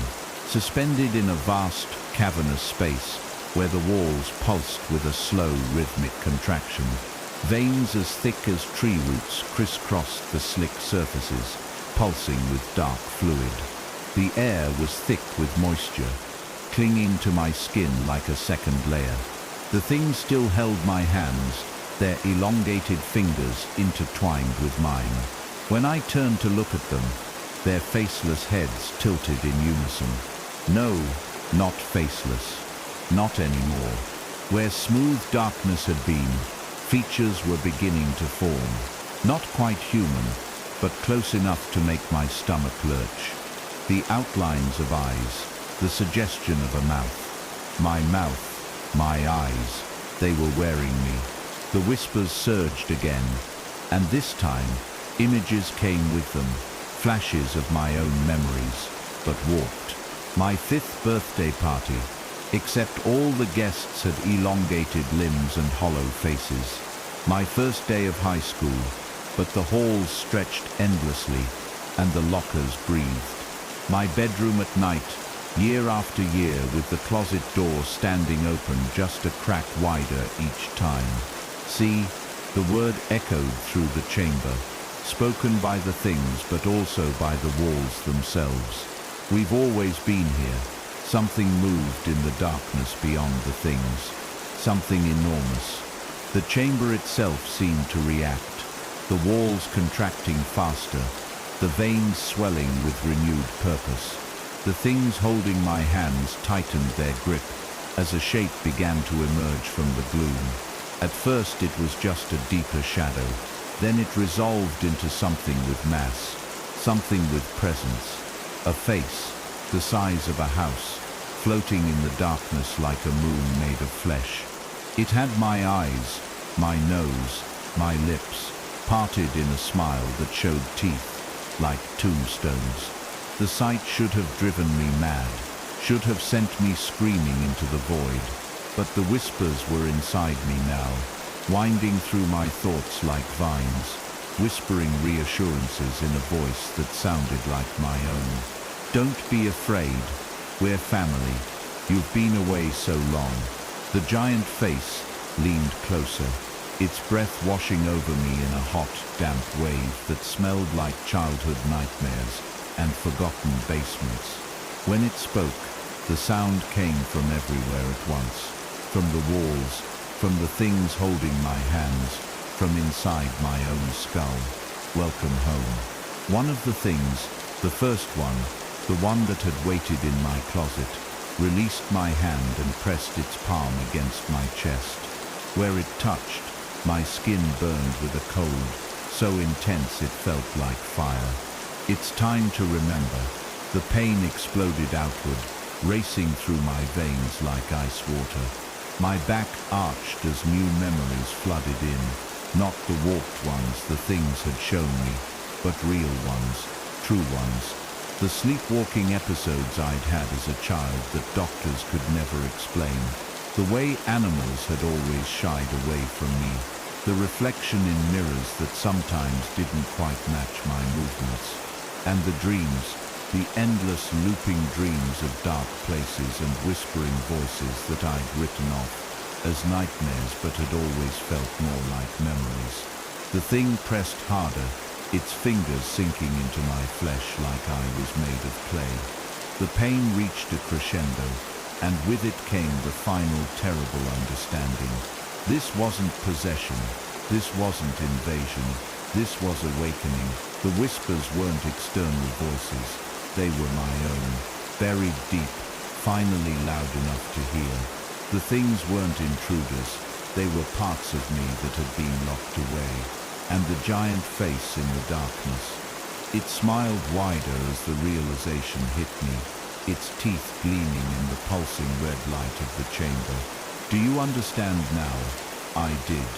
suspended in a vast, cavernous space where the walls pulsed with a slow, rhythmic contraction. Veins as thick as tree roots crisscrossed the slick surfaces, pulsing with dark fluid. The air was thick with moisture, clinging to my skin like a second layer. The things still held my hands, their elongated fingers intertwined with mine. When I turned to look at them, their faceless heads tilted in unison. No, not faceless. Not anymore. Where smooth darkness had been, features were beginning to form. Not quite human, but close enough to make my stomach lurch. The outlines of eyes, the suggestion of a mouth. My mouth, my eyes, they were wearing me. The whispers surged again, and this time, images came with them, flashes of my own memories, but warped. My 5th birthday party, except all the guests had elongated limbs and hollow faces. My first day of high school, but the halls stretched endlessly, and the lockers breathed. My bedroom at night, year after year, with the closet door standing open just a crack wider each time. See, the word echoed through the chamber, spoken by the things but also by the walls themselves. We've always been here. Something moved in the darkness beyond the things, something enormous. The chamber itself seemed to react, the walls contracting faster, the veins swelling with renewed purpose. The things holding my hands tightened their grip as a shape began to emerge from the gloom. At first it was just a deeper shadow, then it resolved into something with mass, something with presence, a face, the size of a house, floating in the darkness like a moon made of flesh. It had my eyes, my nose, my lips, parted in a smile that showed teeth, like tombstones. The sight should have driven me mad, should have sent me screaming into the void, but the whispers were inside me now, winding through my thoughts like vines, whispering reassurances in a voice that sounded like my own. Don't be afraid. We're family. You've been away so long. The giant face leaned closer, its breath washing over me in a hot, damp wave that smelled like childhood nightmares and forgotten basements. When it spoke, the sound came from everywhere at once, from the walls, from the things holding my hands, from inside my own skull. Welcome home. One of the things, the first one, the one that had waited in my closet, released my hand and pressed its palm against my chest. Where it touched, my skin burned with a cold, so intense it felt like fire. It's time to remember. The pain exploded outward, racing through my veins like ice water. My back arched as new memories flooded in, not the warped ones the things had shown me, but real ones, true ones. The sleepwalking episodes I'd had as a child that doctors could never explain. The way animals had always shied away from me. The reflection in mirrors that sometimes didn't quite match my movements. And the dreams, the endless looping dreams of dark places and whispering voices that I'd written off as nightmares but had always felt more like memories. The thing pressed harder, its fingers sinking into my flesh like I was made of clay. The pain reached a crescendo, and with it came the final terrible understanding. This wasn't possession, this wasn't invasion, this was awakening. The whispers weren't external voices, they were my own, buried deep, finally loud enough to hear. The things weren't intruders, they were parts of me that had been locked away. And the giant face in the darkness. It smiled wider as the realization hit me, its teeth gleaming in the pulsing red light of the chamber. Do you understand now? I did.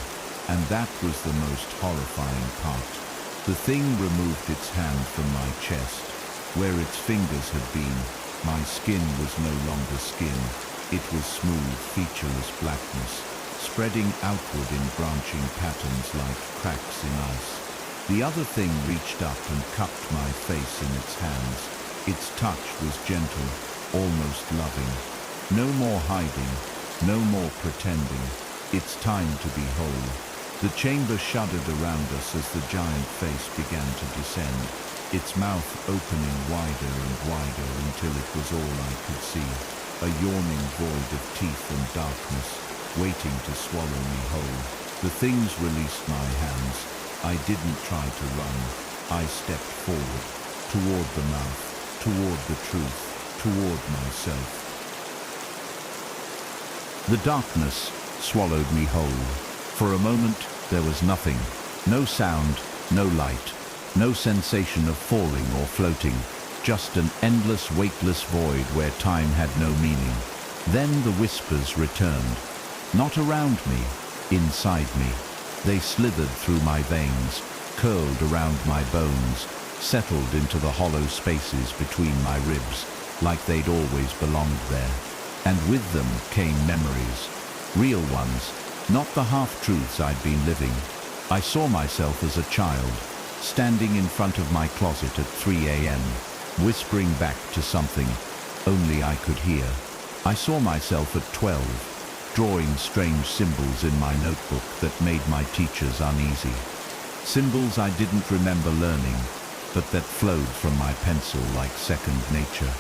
And that was the most horrifying part. The thing removed its hand from my chest. Where its fingers had been, my skin was no longer skin. It was smooth, featureless blackness, spreading outward in branching patterns like cracks in ice. The other thing reached up and cupped my face in its hands. Its touch was gentle, almost loving. No more hiding, no more pretending. It's time to be whole. The chamber shuddered around us as the giant face began to descend, its mouth opening wider and wider until it was all I could see, a yawning void of teeth and darkness, waiting to swallow me whole. The things released my hands. I didn't try to run. I stepped forward, toward the mouth, toward the truth, toward myself. The darkness swallowed me whole. For a moment, there was nothing. No sound, no light, no sensation of falling or floating. Just an endless, weightless void where time had no meaning. Then the whispers returned. Not around me, inside me. They slithered through my veins, curled around my bones, settled into the hollow spaces between my ribs, like they'd always belonged there. And with them came memories, real ones, not the half-truths I'd been living. I saw myself as a child, standing in front of my closet at 3 a.m., whispering back to something only I could hear. I saw myself at 12, drawing strange symbols in my notebook that made my teachers uneasy. Symbols I didn't remember learning, but that flowed from my pencil like second nature.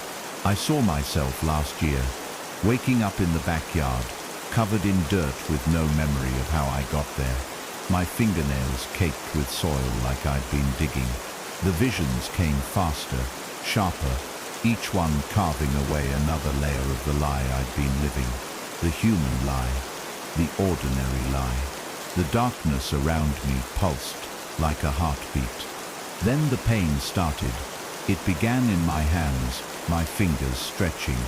I saw myself last year, waking up in the backyard, covered in dirt with no memory of how I got there. My fingernails caked with soil like I'd been digging. The visions came faster, sharper, each one carving away another layer of the lie I'd been living. The human lie, the ordinary lie. The darkness around me pulsed like a heartbeat. Then the pain started. It began in my hands, my fingers stretching,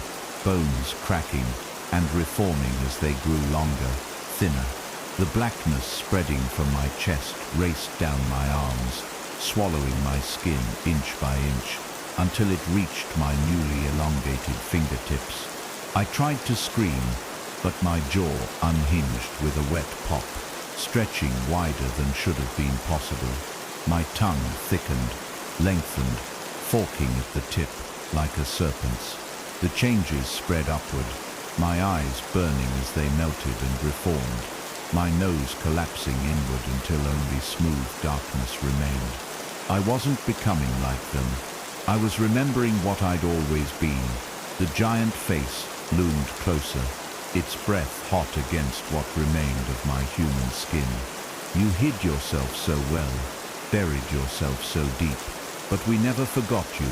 bones cracking and reforming as they grew longer, thinner. The blackness spreading from my chest raced down my arms, swallowing my skin inch by inch, until it reached my newly elongated fingertips. I tried to scream, but my jaw unhinged with a wet pop, stretching wider than should have been possible. My tongue thickened, lengthened, forking at the tip like a serpent's. The changes spread upward, my eyes burning as they melted and reformed, my nose collapsing inward until only smooth darkness remained. I wasn't becoming like them. I was remembering what I'd always been. The giant face loomed closer, its breath hot against what remained of my human skin. You hid yourself so well, buried yourself so deep, but we never forgot you.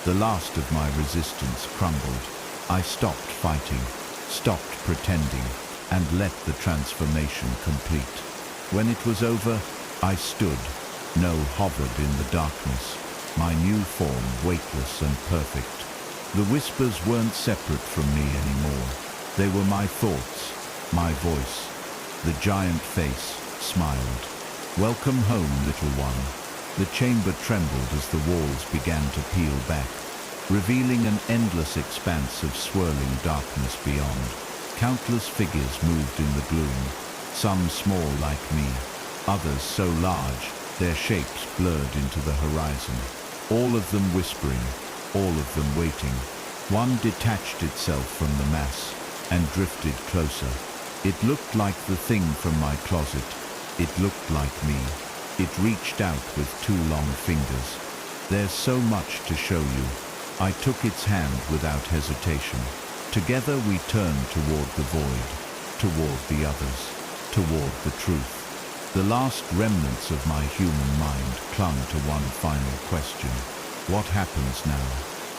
The last of my resistance crumbled. I stopped fighting, stopped pretending, and let the transformation complete. When it was over, I stood, hovered in the darkness, my new form weightless and perfect. The whispers weren't separate from me anymore. They were my thoughts, my voice. The giant face smiled. "Welcome home, little one." The chamber trembled as the walls began to peel back, revealing an endless expanse of swirling darkness beyond. Countless figures moved in the gloom, some small like me, others so large, their shapes blurred into the horizon. All of them whispering, all of them waiting. One detached itself from the mass and drifted closer. It looked like the thing from my closet. It looked like me. It reached out with two long fingers. "There's so much to show you." I took its hand without hesitation. Together we turned toward the void, toward the others, toward the truth. The last remnants of my human mind clung to one final question. What happens now?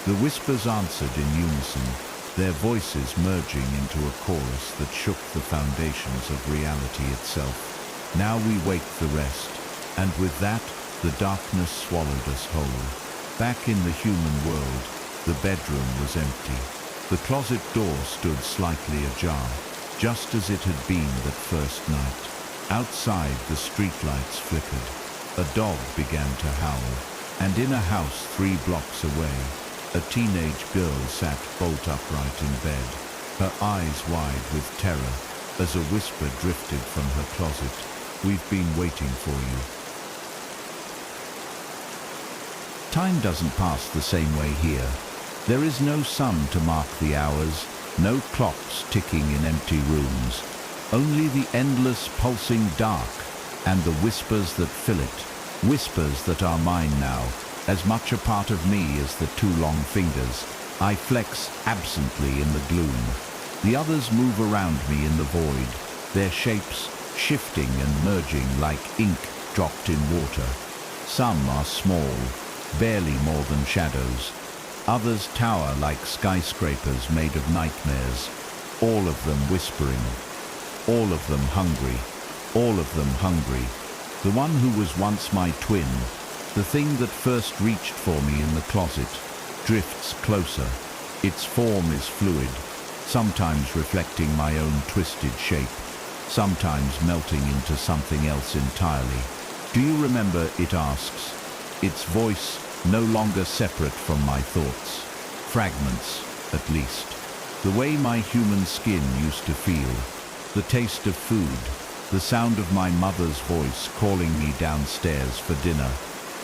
The whispers answered in unison, their voices merging into a chorus that shook the foundations of reality itself. Now we wait the rest, and with that, the darkness swallowed us whole. Back in the human world, the bedroom was empty. The closet door stood slightly ajar, just as it had been that first night. Outside, the streetlights flickered. A dog began to howl, and in a house 3 blocks away, a teenage girl sat bolt upright in bed, her eyes wide with terror, as a whisper drifted from her closet. "We've been waiting for you." Time doesn't pass the same way here. There is no sun to mark the hours, no clocks ticking in empty rooms, only the endless pulsing dark and the whispers that fill it, whispers that are mine now, as much a part of me as the 2 long fingers. I flex absently in the gloom. The others move around me in the void, their shapes shifting and merging like ink dropped in water. Some are small, barely more than shadows. Others tower like skyscrapers made of nightmares, all of them whispering, all of them hungry, all of them hungry. The one who was once my twin, the thing that first reached for me in the closet, drifts closer. Its form is fluid, sometimes reflecting my own twisted shape, sometimes melting into something else entirely. "Do you remember?" it asks, its voice no longer separate from my thoughts. Fragments, at least. The way my human skin used to feel, the taste of food, the sound of my mother's voice calling me downstairs for dinner.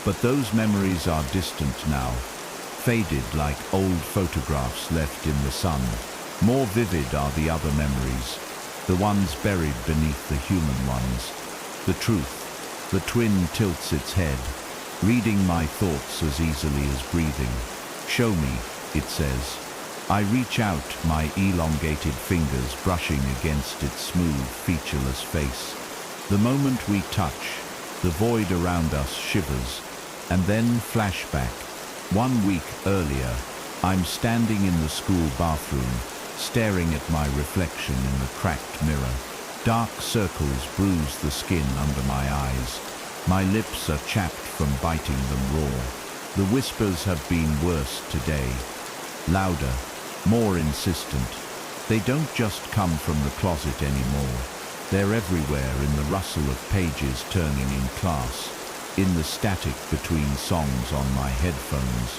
But those memories are distant now, faded like old photographs left in the sun. More vivid are the other memories, the ones buried beneath the human ones. The truth, the twin tilts its head, reading my thoughts as easily as breathing. "Show me," it says. I reach out, my elongated fingers brushing against its smooth, featureless face. The moment we touch, the void around us shivers, and then flashback. 1 week earlier, I'm standing in the school bathroom, staring at my reflection in the cracked mirror. Dark circles bruise the skin under my eyes. My lips are chapped from biting them raw. The whispers have been worse today. Louder, more insistent. They don't just come from the closet anymore. They're everywhere, in the rustle of pages turning in class, in the static between songs on my headphones,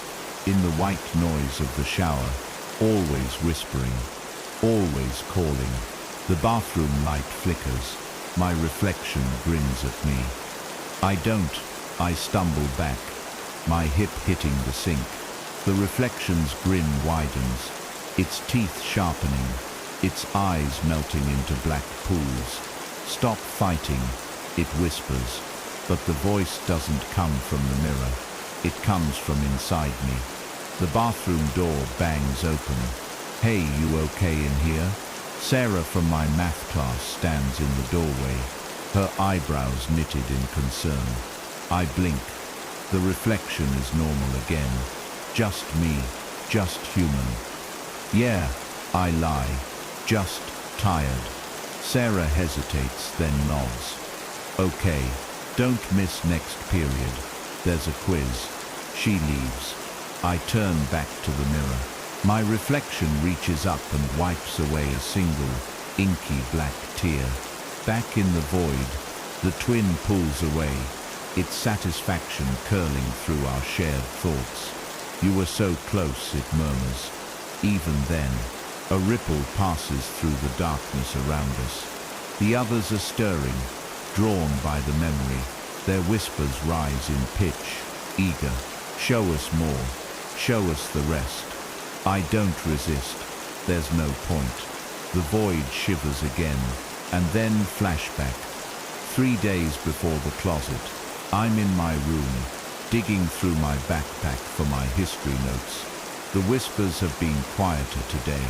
in the white noise of the shower, always whispering, always calling. The bathroom light flickers. My reflection grins at me. I stumble back, my hip hitting the sink. The reflection's grin widens, its teeth sharpening, its eyes melting into black pools. "Stop fighting," it whispers, but the voice doesn't come from the mirror. It comes from inside me. The bathroom door bangs open. "Hey, you okay in here?" Sarah from my math class stands in the doorway, her eyebrows knitted in concern. I blink. The reflection is normal again. Just me, just human. Yeah, I lie, just tired. Sarah hesitates, then nods. Okay, don't miss next period. There's a quiz. She leaves. I turn back to the mirror. My reflection reaches up and wipes away a single, inky black tear. Back in the void, the twin pulls away, its satisfaction curling through our shared thoughts. You were so close, it murmurs. Even then, a ripple passes through the darkness around us. The others are stirring, drawn by the memory. Their whispers rise in pitch, eager. Show us more. Show us the rest. I don't resist. There's no point. The void shivers again, and then flashback. 3 days before the closet, I'm in my room, digging through my backpack for my history notes. The whispers have been quieter today,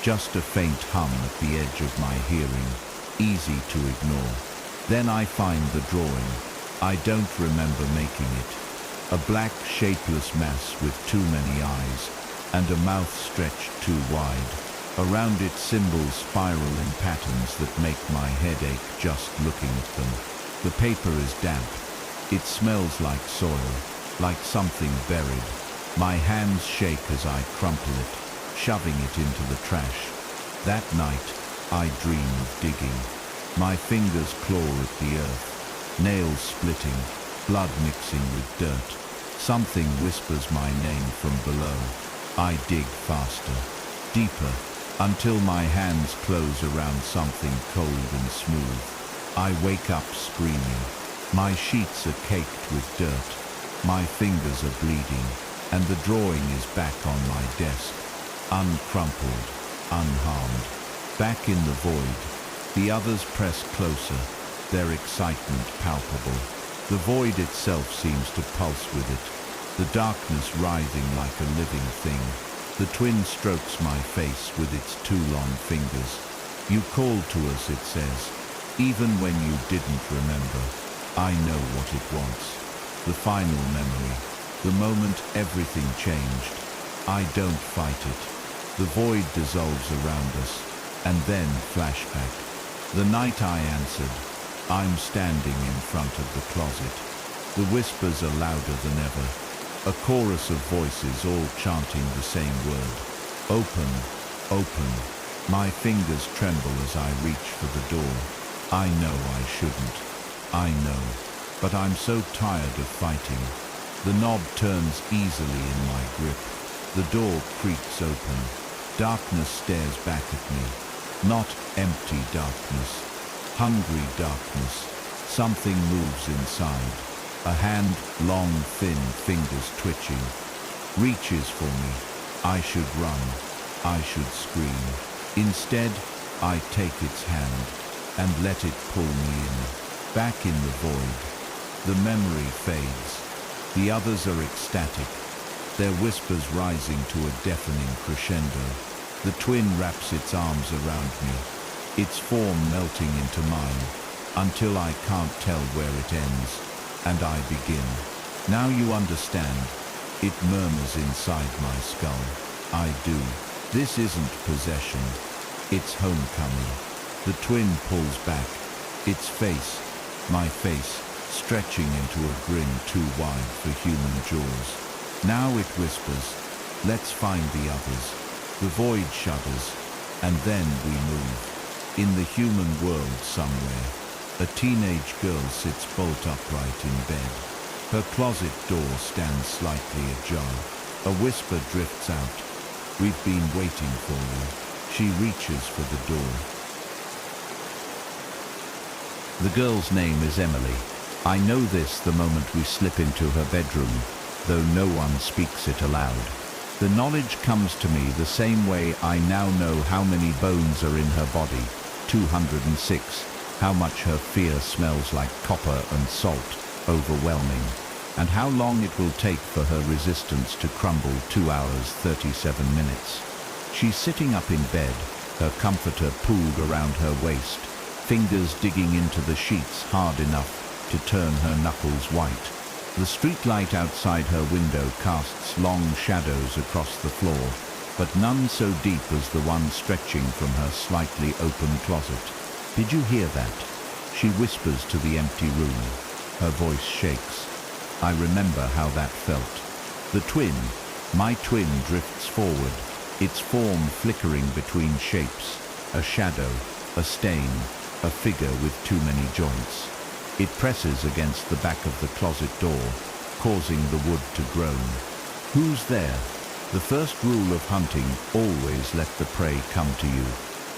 just a faint hum at the edge of my hearing, easy to ignore. Then I find the drawing. I don't remember making it. A black, shapeless mass with too many eyes, and a mouth stretched too wide. Around it, symbols spiral in patterns that make my head ache just looking at them. The paper is damp. It smells like soil, like something buried. My hands shake as I crumple it, shoving it into the trash. That night, I dream of digging. My fingers claw at the earth, nails splitting, blood mixing with dirt. Something whispers my name from below. I dig faster, deeper, until my hands close around something cold and smooth. I wake up screaming. My sheets are caked with dirt. My fingers are bleeding, and the drawing is back on my desk, uncrumpled, unharmed. Back in the void, the others press closer, their excitement palpable. The void itself seems to pulse with it, the darkness writhing like a living thing. The twin strokes my face with its 2 long fingers. You called to us, it says, even when you didn't remember. I know what it wants. The final memory, the moment everything changed. I don't fight it. The void dissolves around us, and then flashback. The night I answered, I'm standing in front of the closet. The whispers are louder than ever, a chorus of voices all chanting the same word. Open, open. My fingers tremble as I reach for the door. I know I shouldn't. I know, but I'm so tired of fighting. The knob turns easily in my grip. The door creaks open. Darkness stares back at me. Not empty darkness, hungry darkness. Something moves inside. A hand, long, thin, fingers twitching, reaches for me. I should run. I should scream. Instead, I take its hand and let it pull me in. Back in the void. The memory fades. The others are ecstatic, their whispers rising to a deafening crescendo. The twin wraps its arms around me, its form melting into mine, until I can't tell where it ends, and I begin. Now you understand, it murmurs inside my skull. I do. This isn't possession, it's homecoming. The twin pulls back, its face, my face, stretching into a grin too wide for human jaws. Now it whispers, let's find the others. The void shudders, and then we move. In the human world somewhere, a teenage girl sits bolt upright in bed. Her closet door stands slightly ajar. A whisper drifts out. We've been waiting for you. She reaches for the door. The girl's name is Emily. I know this the moment we slip into her bedroom, though no one speaks it aloud. The knowledge comes to me the same way I now know how many bones are in her body, 206, how much her fear smells like copper and salt, overwhelming, and how long it will take for her resistance to crumble, 2 hours, 37 minutes. She's sitting up in bed, her comforter pulled around her waist, fingers digging into the sheets hard enough to turn her knuckles white. The streetlight outside her window casts long shadows across the floor, but none so deep as the one stretching from her slightly open closet. "Did you hear that?" She whispers to the empty room. Her voice shakes. I remember how that felt. The twin, my twin, drifts forward, its form flickering between shapes, a shadow, a stain, a figure with too many joints. It presses against the back of the closet door, causing the wood to groan. Who's there? The first rule of hunting: always let the prey come to you.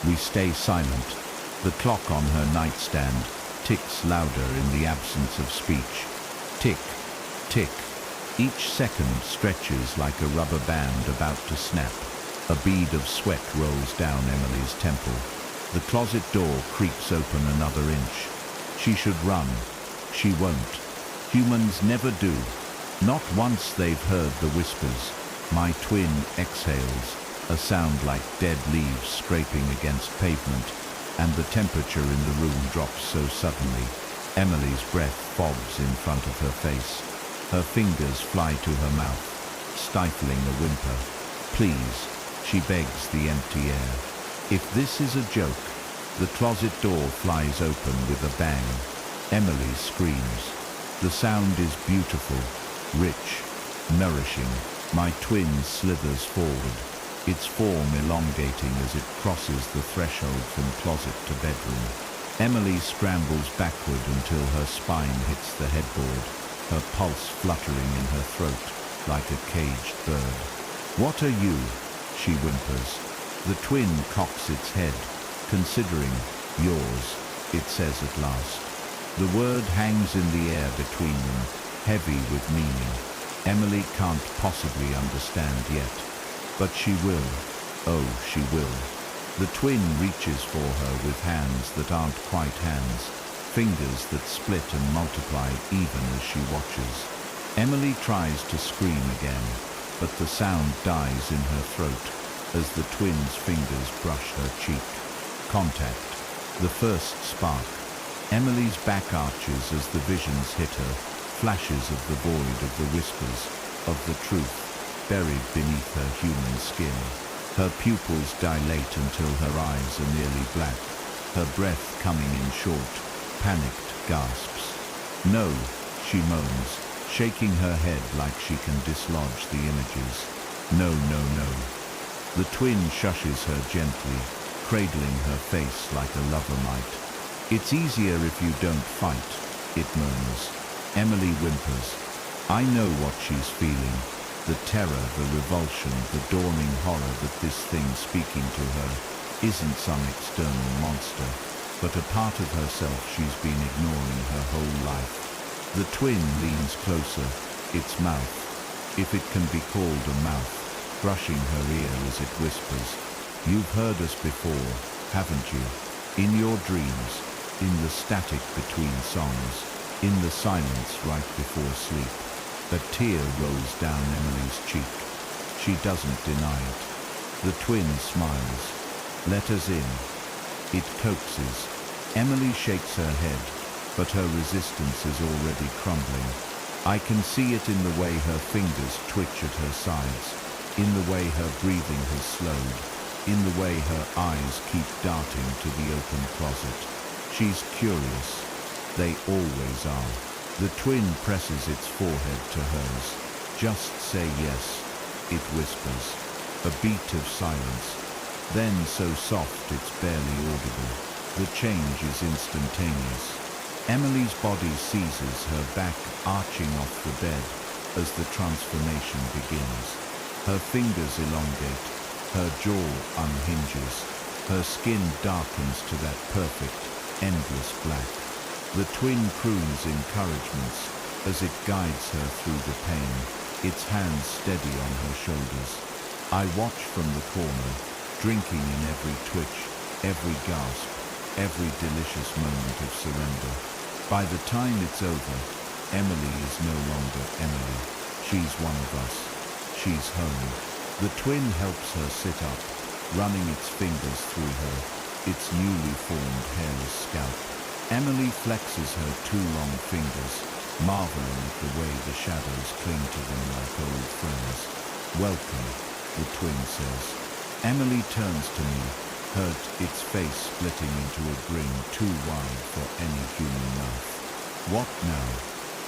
We stay silent. The clock on her nightstand ticks louder in the absence of speech. Tick, tick. Each second stretches like a rubber band about to snap. A bead of sweat rolls down Emily's temple. The closet door creaks open another inch. She should run. She won't. Humans never do. Not once they've heard the whispers. My twin exhales, a sound like dead leaves scraping against pavement, and the temperature in the room drops so suddenly. Emily's breath fobs in front of her face. Her fingers fly to her mouth, stifling a whimper. "Please," she begs the empty air. If this is a joke, the closet door flies open with a bang. Emily screams. The sound is beautiful, rich, nourishing. My twin slithers forward, its form elongating as it crosses the threshold from closet to bedroom. Emily scrambles backward until her spine hits the headboard, her pulse fluttering in her throat like a caged bird. "What are you?" she whimpers. The twin cocks its head. "Considering yours," it says at last. The word hangs in the air between them, heavy with meaning. Emily can't possibly understand yet, but she will. Oh, she will. The twin reaches for her with hands that aren't quite hands, fingers that split and multiply even as she watches. Emily tries to scream again, but the sound dies in her throat as the twin's fingers brush her cheek. Contact. The first spark. Emily's back arches as the visions hit her, flashes of the void, of the whispers, of the truth, buried beneath her human skin. Her pupils dilate until her eyes are nearly black, her breath coming in short, panicked gasps. "No," she moans, shaking her head like she can dislodge the images. "No, no, no." The twin shushes her gently, cradling her face like a lover might. "It's easier if you don't fight," it murmurs. Emily whimpers. I know what she's feeling. The terror, the revulsion, the dawning horror that this thing speaking to her isn't some external monster, but a part of herself she's been ignoring her whole life. The twin leans closer, its mouth, if it can be called a mouth, brushing her ear as it whispers. "You've heard us before, haven't you? In your dreams, in the static between songs, in the silence right before sleep." A tear rolls down Emily's cheek. She doesn't deny it. The twin smiles. "Let us in." It coaxes. Emily shakes her head, but her resistance is already crumbling. I can see it in the way her fingers twitch at her sides, in the way her breathing has slowed, in the way her eyes keep darting to the open closet. She's curious. They always are. The twin presses its forehead to hers. "Just say yes," it whispers. A beat of silence. Then so soft it's barely audible. The change is instantaneous. Emily's body seizes, her back arching off the bed as the transformation begins. Her fingers elongate, her jaw unhinges, her skin darkens to that perfect, endless black. The twin croons encouragements as it guides her through the pain, its hands steady on her shoulders. I watch from the corner, drinking in every twitch, every gasp, every delicious moment of surrender. By the time it's over, Emily is no longer Emily. She's one of us. She's home. The twin helps her sit up, running its fingers through her, its newly formed hairless scalp. Emily flexes her two long fingers, marveling at the way the shadows cling to them like old friends. "Welcome," the twin says. Emily turns to me, hurt, its face splitting into a grin too wide for any human mouth. "What now?"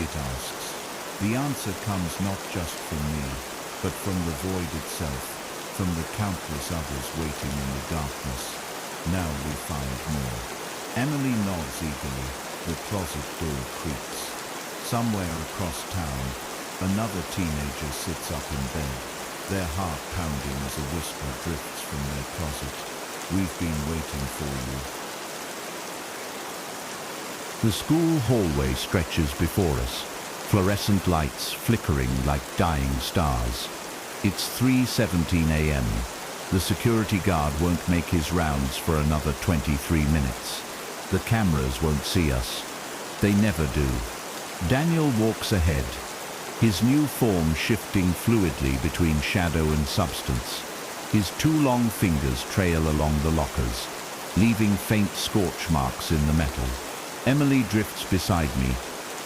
it asks. The answer comes not just from me, but from the void itself, from the countless others waiting in the darkness. Now we find more. Emily nods eagerly. The closet door creaks. Somewhere across town, another teenager sits up in bed, their heart pounding as a whisper drifts from their closet. "We've been waiting for you." The school hallway stretches before us, fluorescent lights flickering like dying stars. It's 3:17 a.m. The security guard won't make his rounds for another 23 minutes. The cameras won't see us. They never do. Daniel walks ahead, his new form shifting fluidly between shadow and substance. His two long fingers trail along the lockers, leaving faint scorch marks in the metal. Emily drifts beside me,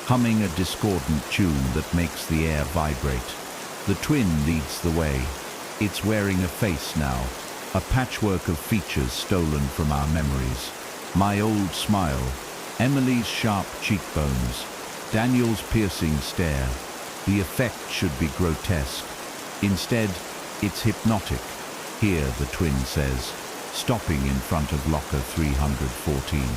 humming a discordant tune that makes the air vibrate. The twin leads the way. It's wearing a face now, a patchwork of features stolen from our memories. My old smile, Emily's sharp cheekbones, Daniel's piercing stare. The effect should be grotesque. Instead, it's hypnotic. "Here," the twin says, stopping in front of locker 314.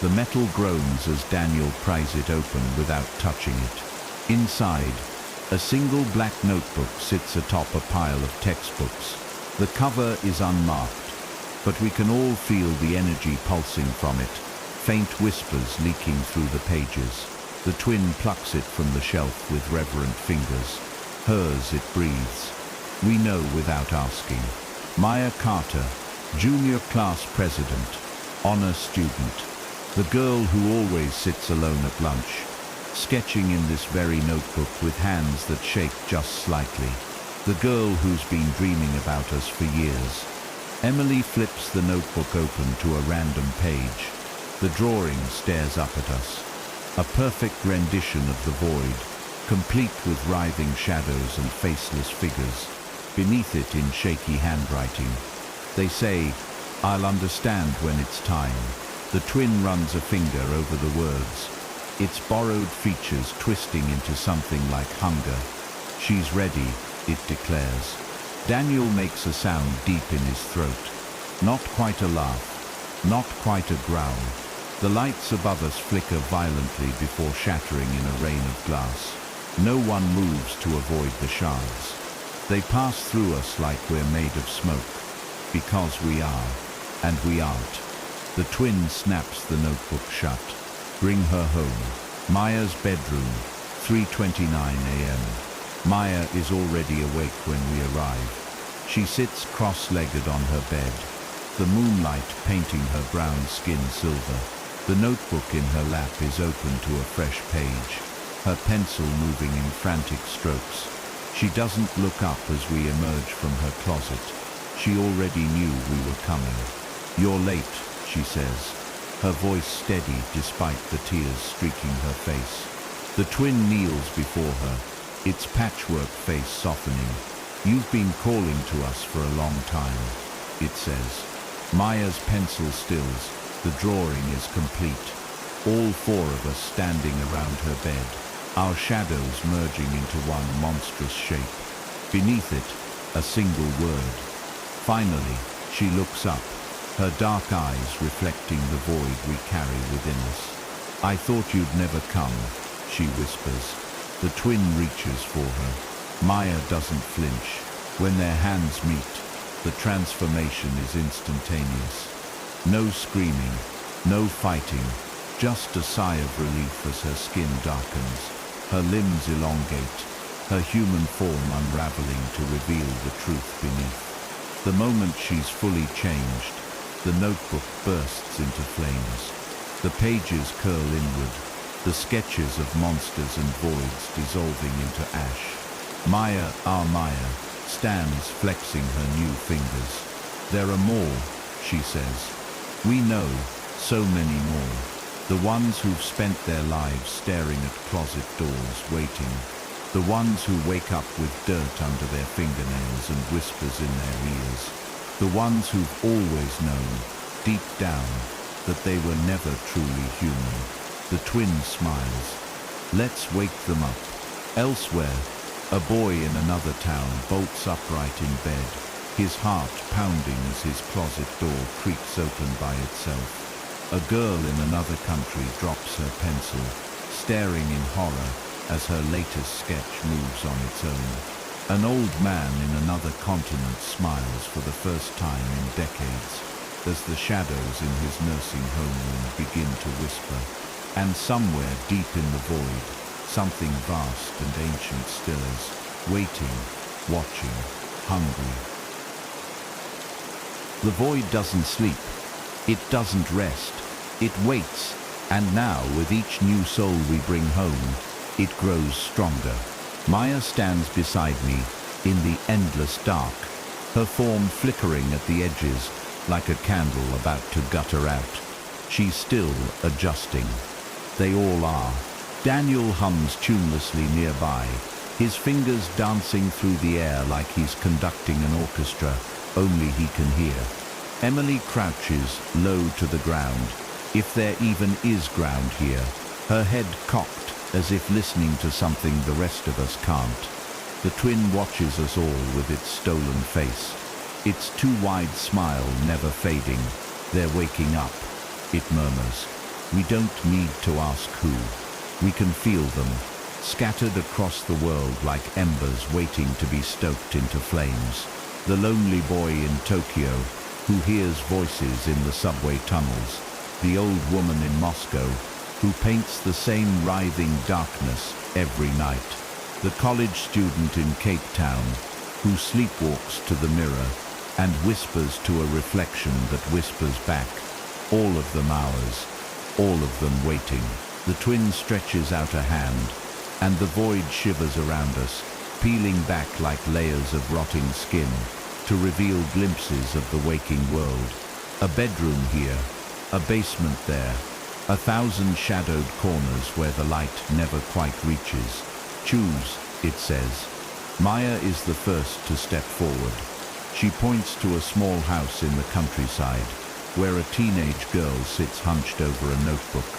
The metal groans as Daniel pries it open without touching it. Inside, a single black notebook sits atop a pile of textbooks. The cover is unmarked, but we can all feel the energy pulsing from it, faint whispers leaking through the pages. The twin plucks it from the shelf with reverent fingers. Hers it breathes. We know without asking. Maya Carter, junior class president, honor student, the girl who always sits alone at lunch, sketching in this very notebook with hands that shake just slightly. The girl who's been dreaming about us for years. Emily flips the notebook open to a random page. The drawing stares up at us. A perfect rendition of the void, complete with writhing shadows and faceless figures. Beneath it, in shaky handwriting, they say, "I'll understand when it's time." The twin runs a finger over the words, its borrowed features twisting into something like hunger. "She's ready," it declares. Daniel makes a sound deep in his throat. Not quite a laugh, not quite a growl. The lights above us flicker violently before shattering in a rain of glass. No one moves to avoid the shards. They pass through us like we're made of smoke. Because we are, and we aren't. The twin snaps the notebook shut. Bring her home. Maya's bedroom, 3:29 a.m. Maya is already awake when we arrive. She sits cross-legged on her bed, the moonlight painting her brown skin silver. The notebook in her lap is open to a fresh page, her pencil moving in frantic strokes. She doesn't look up as we emerge from her closet. She already knew we were coming. "You're late," she says, her voice steady despite the tears streaking her face. The twin kneels before her, its patchwork face softening. "You've been calling to us for a long time," it says. Maya's pencil stills. The drawing is complete. All four of us standing around her bed, our shadows merging into one monstrous shape. Beneath it, a single word. Finally, she looks up, her dark eyes reflecting the void we carry within us. "I thought you'd never come," she whispers. The twin reaches for her. Maya doesn't flinch. When their hands meet, the transformation is instantaneous. No screaming, no fighting, just a sigh of relief as her skin darkens, her limbs elongate, her human form unraveling to reveal the truth beneath. The moment she's fully changed, the notebook bursts into flames. The pages curl inward, the sketches of monsters and voids dissolving into ash. Maya, our Maya, stands flexing her new fingers. "There are more," she says. "We know, so many more." The ones who've spent their lives staring at closet doors, waiting. The ones who wake up with dirt under their fingernails and whispers in their ears. The ones who've always known, deep down, that they were never truly human. The twin smiles. Let's wake them up. Elsewhere, a boy in another town bolts upright in bed, his heart pounding as his closet door creaks open by itself. A girl in another country drops her pencil, staring in horror as her latest sketch moves on its own. An old man in another continent smiles for the first time in decades as the shadows in his nursing home room begin to whisper. And somewhere deep in the void, something vast and ancient stirs, waiting, watching, hungry. The void doesn't sleep. It doesn't rest. It waits. And now, with each new soul we bring home, it grows stronger. Maya stands beside me in the endless dark, her form flickering at the edges like a candle about to gutter out. She's still adjusting. They all are. Daniel hums tunelessly nearby, his fingers dancing through the air like he's conducting an orchestra only he can hear. Emily crouches low to the ground, if there even is ground here, her head cocked as if listening to something the rest of us can't. The twin watches us all with its stolen face, its too wide smile never fading. They're waking up, it murmurs. We don't need to ask who. We can feel them, scattered across the world like embers waiting to be stoked into flames. The lonely boy in Tokyo, who hears voices in the subway tunnels. The old woman in Moscow, who paints the same writhing darkness every night. The college student in Cape Town, who sleepwalks to the mirror and whispers to a reflection that whispers back. All of them ours. All of them waiting. The twin stretches out a hand, and the void shivers around us, peeling back like layers of rotting skin to reveal glimpses of the waking world. A bedroom here, a basement there, 1,000 shadowed corners where the light never quite reaches. Choose, it says. Maya is the first to step forward. She points to a small house in the countryside, where a teenage girl sits hunched over a notebook,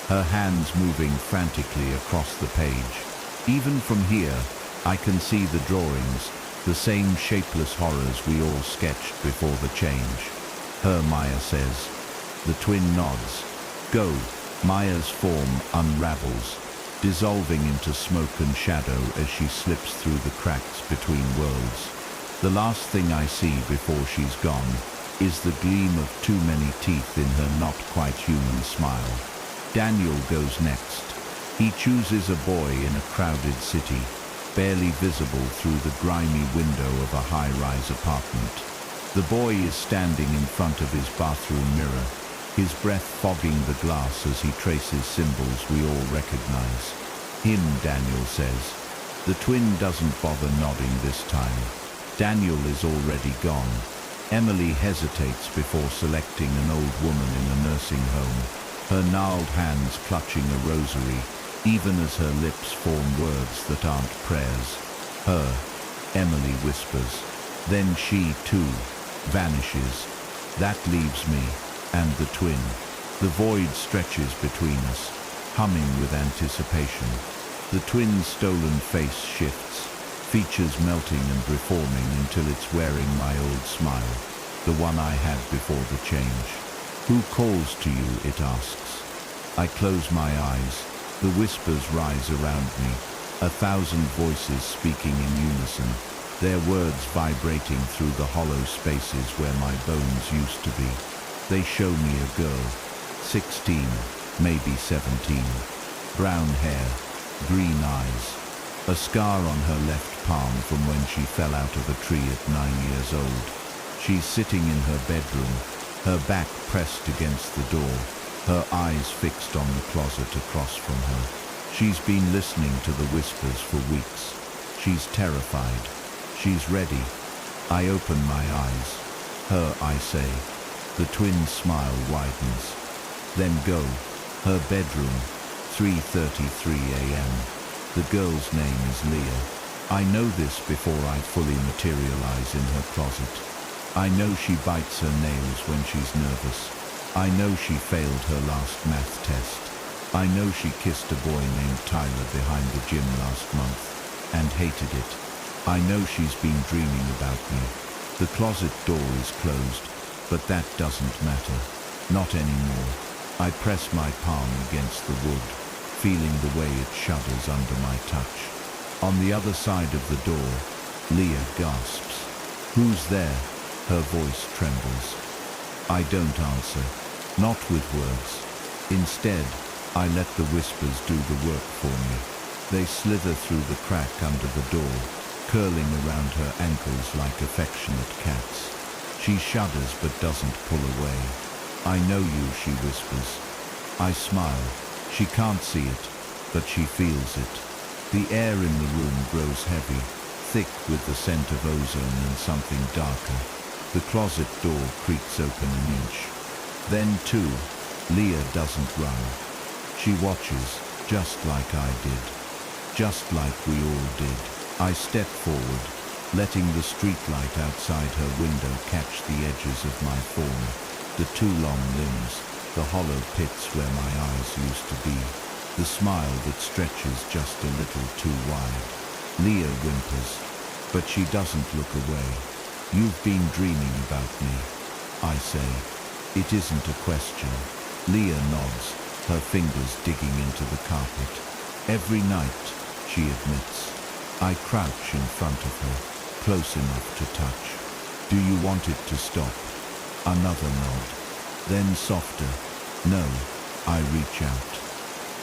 her hands moving frantically across the page. Even from here, I can see the drawings, the same shapeless horrors we all sketched before the change. Her, Maya says. The twin nods. Go. Maya's form unravels, dissolving into smoke and shadow as she slips through the cracks between worlds. The last thing I see before she's gone is the gleam of too many teeth in her not quite human smile. Daniel goes next. He chooses a boy in a crowded city, barely visible through the grimy window of a high-rise apartment. The boy is standing in front of his bathroom mirror, his breath fogging the glass as he traces symbols we all recognize. Him, Daniel says. The twin doesn't bother nodding this time. Daniel is already gone. Emily hesitates before selecting an old woman in a nursing home, her gnarled hands clutching a rosary, even as her lips form words that aren't prayers. Her, Emily whispers. Then she, too, vanishes. That leaves me, and the twin. The void stretches between us, humming with anticipation. The twin's stolen face shifts, features melting and reforming until it's wearing my old smile, the one I had before the change. Who calls to you, it asks. I close my eyes. The whispers rise around me, 1,000 voices speaking in unison, their words vibrating through the hollow spaces where my bones used to be. They show me a girl, 16, maybe 17, brown hair, green eyes, a scar on her left palm from when she fell out of a tree at 9 years old. She's sitting in her bedroom, her back pressed against the door, her eyes fixed on the closet across from her. She's been listening to the whispers for weeks. She's terrified. She's ready. I open my eyes. Her, I say. The twin smile widens. Then go. Her bedroom, 3:33 a.m. The girl's name is Leah. I know this before I fully materialize in her closet. I know she bites her nails when she's nervous. I know she failed her last math test. I know she kissed a boy named Tyler behind the gym last month and hated it. I know she's been dreaming about me. The closet door is closed, but that doesn't matter. Not anymore. I press my palm against the wood, feeling the way it shudders under my touch. On the other side of the door, Leah gasps. "Who's there?" Her voice trembles. I don't answer, not with words. Instead, I let the whispers do the work for me. They slither through the crack under the door, curling around her ankles like affectionate cats. She shudders but doesn't pull away. "I know you," she whispers. I smile. She can't see it, but she feels it. The air in the room grows heavy, thick with the scent of ozone and something darker. The closet door creaks open an inch. Then, too, Leah doesn't run. She watches, just like I did. Just like we all did. I step forward, letting the streetlight outside her window catch the edges of my form. The two long limbs, the hollow pits where my eyes used to be. The smile that stretches just a little too wide. Leah whimpers, but she doesn't look away. "You've been dreaming about me," I say. It isn't a question. Leah nods, her fingers digging into the carpet. "Every night," she admits. I crouch in front of her, close enough to touch. "Do you want it to stop?" Another nod. Then softer. "No." I reach out.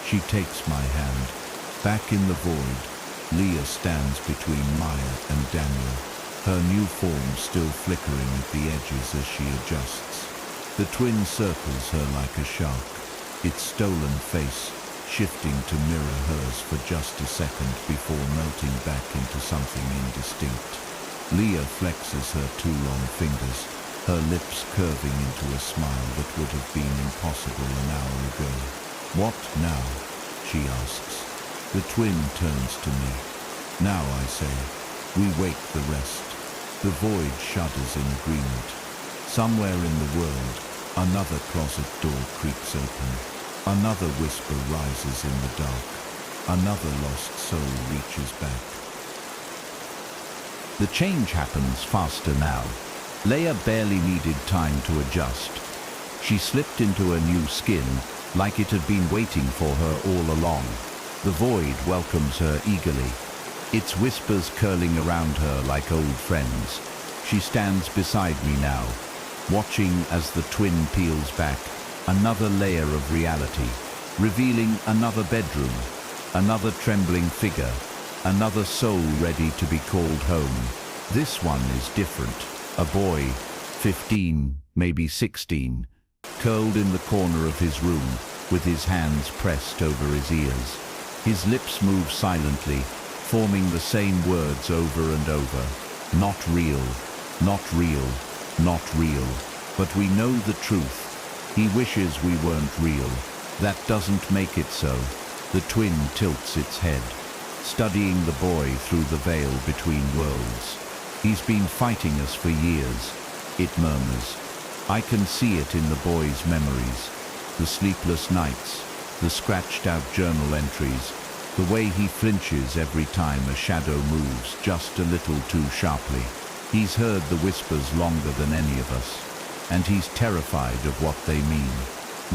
She takes my hand. Back in the void, Leah stands between Maya and Daniel, her new form still flickering at the edges as she adjusts. The twin circles her like a shark, its stolen face shifting to mirror hers for just a second before melting back into something indistinct. Leah flexes her two long fingers, her lips curving into a smile that would have been impossible an hour ago. "What now?" she asks. The twin turns to me. "Now," I say. "We wake the rest." The void shudders in agreement. Somewhere in the world, another closet door creaks open. Another whisper rises in the dark. Another lost soul reaches back. The change happens faster now. Leia barely needed time to adjust. She slipped into a new skin, like it had been waiting for her all along. The void welcomes her eagerly, its whispers curling around her like old friends. She stands beside me now, watching as the twin peels back another layer of reality, revealing another bedroom, another trembling figure, another soul ready to be called home. This one is different. A boy, 15, maybe 16, curled in the corner of his room, with his hands pressed over his ears. His lips move silently, forming the same words over and over. "Not real, not real, not real." But we know the truth. He wishes we weren't real. That doesn't make it so. The twin tilts its head, studying the boy through the veil between worlds. "He's been fighting us for years," it murmurs. I can see it in the boy's memories. The sleepless nights, the scratched-out journal entries, the way he flinches every time a shadow moves just a little too sharply. He's heard the whispers longer than any of us, and he's terrified of what they mean.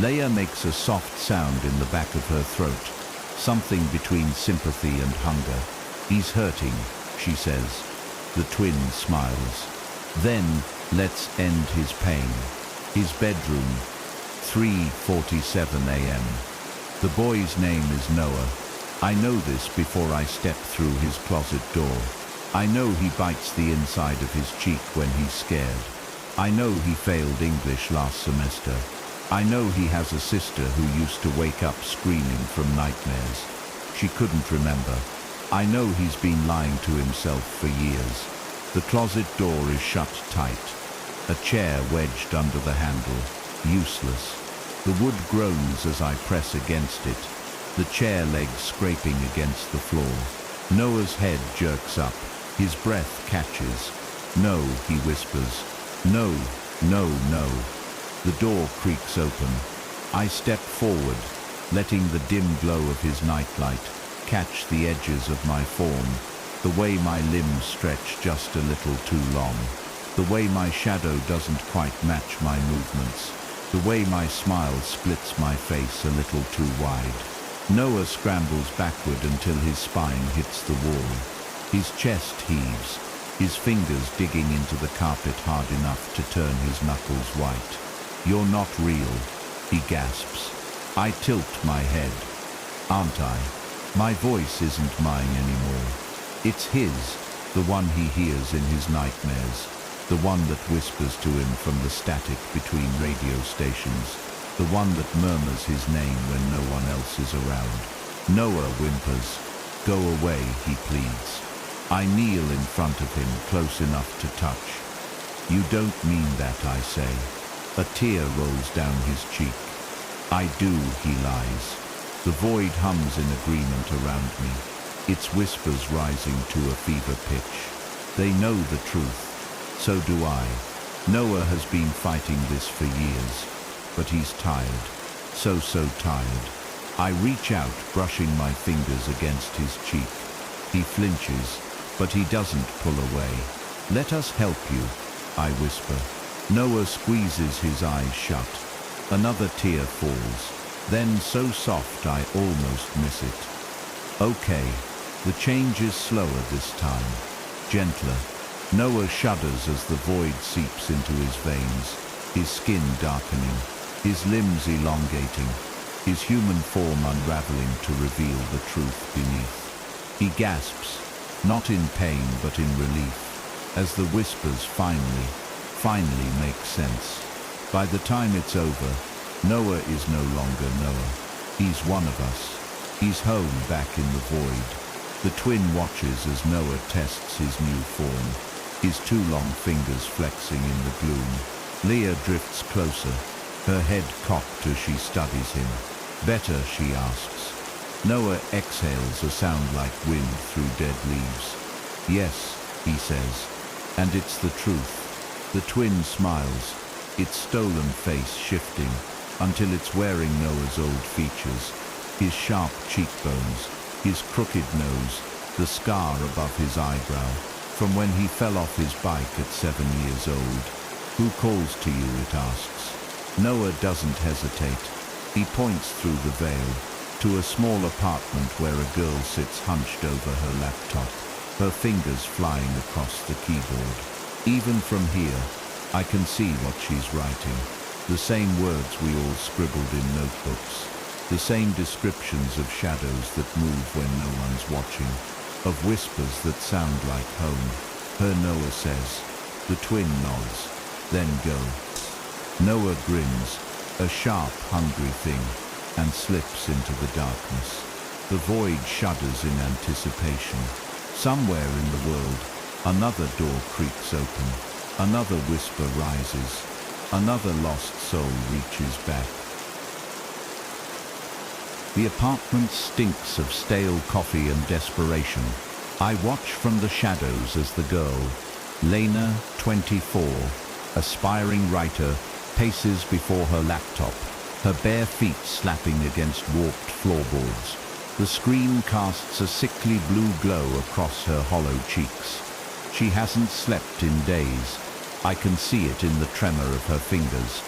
Leia makes a soft sound in the back of her throat, something between sympathy and hunger. "He's hurting," she says. The twin smiles. "Then let's end his pain." His bedroom, 3:47 a.m. The boy's name is Noah. I know this before I step through his closet door. I know he bites the inside of his cheek when he's scared. I know he failed English last semester. I know he has a sister who used to wake up screaming from nightmares. She couldn't remember. I know he's been lying to himself for years. The closet door is shut tight. A chair wedged under the handle, useless. The wood groans as I press against it, the chair legs scraping against the floor. Noah's head jerks up, his breath catches. "No," he whispers. "No, no, no." The door creaks open. I step forward, letting the dim glow of his nightlight catch the edges of my form, the way my limbs stretch just a little too long, the way my shadow doesn't quite match my movements, the way my smile splits my face a little too wide. Noah scrambles backward until his spine hits the wall. His chest heaves, his fingers digging into the carpet hard enough to turn his knuckles white. "You're not real," he gasps. I tilt my head. "Aren't I?" My voice isn't mine anymore. It's his, the one he hears in his nightmares, the one that whispers to him from the static between radio stations, the one that murmurs his name when no one else is around. Noah whimpers. "Go away," he pleads. I kneel in front of him, close enough to touch. "You don't mean that," I say. A tear rolls down his cheek. "I do," he lies. The void hums in agreement around me, its whispers rising to a fever pitch. They know the truth. So do I. Noah has been fighting this for years, but he's tired. So tired. I reach out, brushing my fingers against his cheek. He flinches, but he doesn't pull away. "Let us help you," I whisper. Noah squeezes his eyes shut. Another tear falls, then so soft I almost miss it. Okay, the change is slower this time, gentler. Noah shudders as the void seeps into his veins, his skin darkening, his limbs elongating, his human form unraveling to reveal the truth beneath. He gasps, not in pain but in relief, as the whispers finally make sense. By the time it's over, Noah is no longer Noah. He's one of us. He's home back in the void. The twin watches as Noah tests his new form, his two long fingers flexing in the gloom. Leah drifts closer, her head cocked as she studies him. "Better?" she asks. Noah exhales a sound like wind through dead leaves. "Yes," he says, and it's the truth. The twin smiles, its stolen face shifting until it's wearing Noah's old features, his sharp cheekbones, his crooked nose, the scar above his eyebrow, from when he fell off his bike at 7 years old. "Who calls to you?" it asks. Noah doesn't hesitate. He points through the veil to a small apartment where a girl sits hunched over her laptop, her fingers flying across the keyboard. Even from here, I can see what she's writing. The same words we all scribbled in notebooks. The same descriptions of shadows that move when no one's watching, of whispers that sound like home. Her Noah says. The twin nods. "Then go." Noah grins, a sharp, hungry thing, and slips into the darkness. The void shudders in anticipation. Somewhere in the world, another door creaks open. Another whisper rises. Another lost soul reaches back. The apartment stinks of stale coffee and desperation. I watch from the shadows as the girl, Lena, 24, aspiring writer, paces before her laptop, her bare feet slapping against warped floorboards. The screen casts a sickly blue glow across her hollow cheeks. She hasn't slept in days. I can see it in the tremor of her fingers,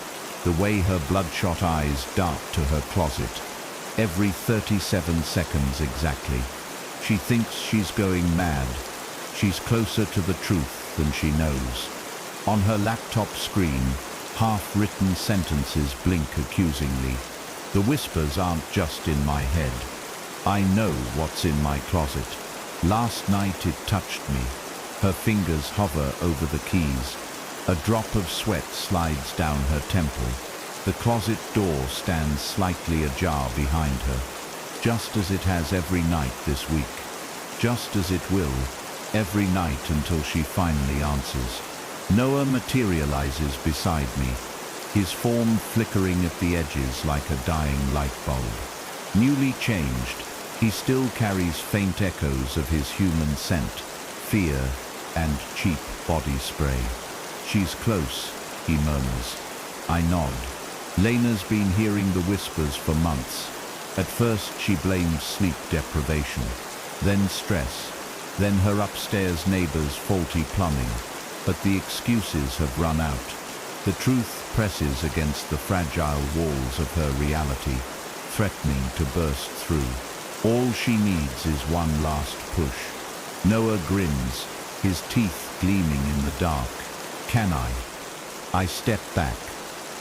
the way her bloodshot eyes dart to her closet. Every 37 seconds exactly. She thinks she's going mad. She's closer to the truth than she knows. On her laptop screen, half-written sentences blink accusingly. The whispers aren't just in my head. I know what's in my closet. Last night it touched me. Her fingers hover over the keys. A drop of sweat slides down her temple. The closet door stands slightly ajar behind her, just as it has every night this week, just as it will every night until she finally answers. Noah materializes beside me, his form flickering at the edges like a dying light bulb. Newly changed, he still carries faint echoes of his human scent, fear, and cheap body spray. "She's close," he murmurs. I nod. Lena's been hearing the whispers for months. At first she blames sleep deprivation, then stress, then her upstairs neighbor's faulty plumbing. But the excuses have run out. The truth presses against the fragile walls of her reality, threatening to burst through. All she needs is one last push. Noah grins, his teeth gleaming in the dark. "Can I?" I step back,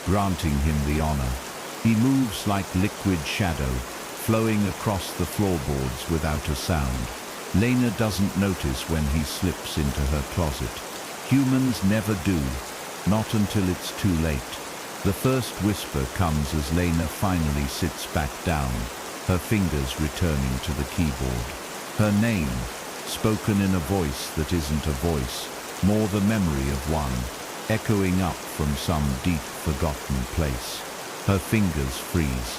granting him the honor. He moves like liquid shadow, flowing across the floorboards without a sound. Lena doesn't notice when he slips into her closet. Humans never do, not until it's too late. The first whisper comes as Lena finally sits back down, her fingers returning to the keyboard. Her name, spoken in a voice that isn't a voice, more the memory of one, echoing up from some deep forgotten place. Her fingers freeze.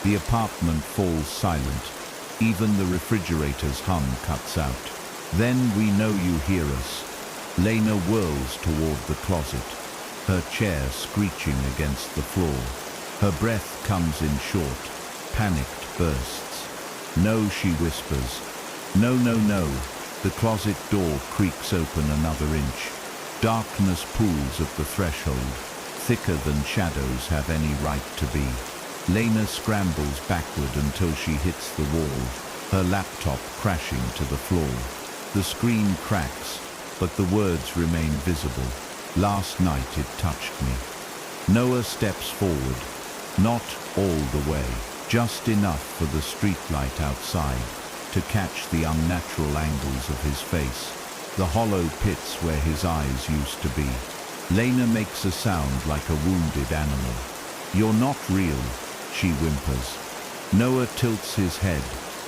The apartment falls silent. Even the refrigerator's hum cuts out. Then we know you hear us. Lena whirls toward the closet, her chair screeching against the floor. Her breath comes in short, panicked bursts. "No," she whispers. "No, no, no." The closet door creaks open another inch. Darkness pools at the threshold, thicker than shadows have any right to be. Lena scrambles backward until she hits the wall, her laptop crashing to the floor. The screen cracks, but the words remain visible. "Last night it touched me." Noah steps forward, not all the way, just enough for the streetlight outside to catch the unnatural angles of his face, the hollow pits where his eyes used to be. Lena makes a sound like a wounded animal. "You're not real," she whimpers. Noah tilts his head,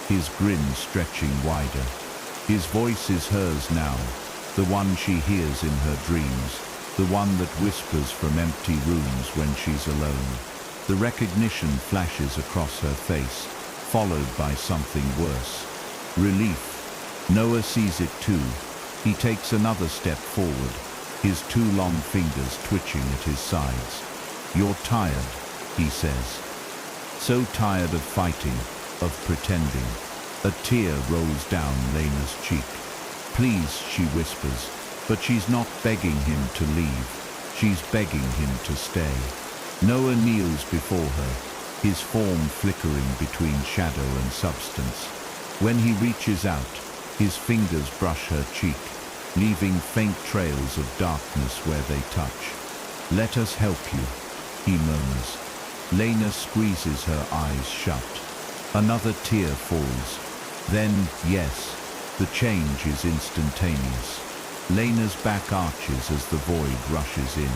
his grin stretching wider. His voice is hers now, the one she hears in her dreams, the one that whispers from empty rooms when she's alone. The recognition flashes across her face, followed by something worse. Relief. Noah sees it too. He takes another step forward, his two long fingers twitching at his sides. "You're tired," he says. So tired of fighting, of pretending. A tear rolls down Lena's cheek. "Please," she whispers, but she's not begging him to leave. She's begging him to stay. Noah kneels before her, his form flickering between shadow and substance. When he reaches out, his fingers brush her cheek, leaving faint trails of darkness where they touch. "Let us help you," he murmurs. Lena squeezes her eyes shut. Another tear falls. Then, yes, the change is instantaneous. Lena's back arches as the void rushes in,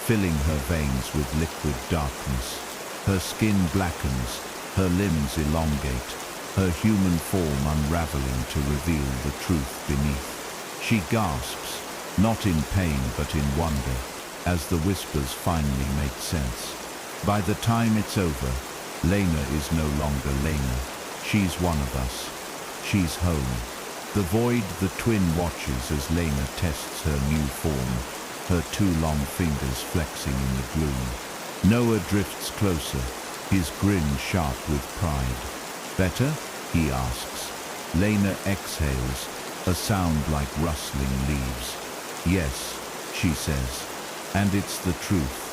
filling her veins with liquid darkness. Her skin blackens, her limbs elongate, her human form unraveling to reveal the truth beneath. She gasps, not in pain but in wonder, as the whispers finally make sense. By the time it's over, Lena is no longer Lena. She's one of us. She's home. The void, the twin watches as Lena tests her new form, her two long fingers flexing in the gloom. Noah drifts closer, his grin sharp with pride. "Better?" he asks. Lena exhales, a sound like rustling leaves. "Yes," she says, and it's the truth.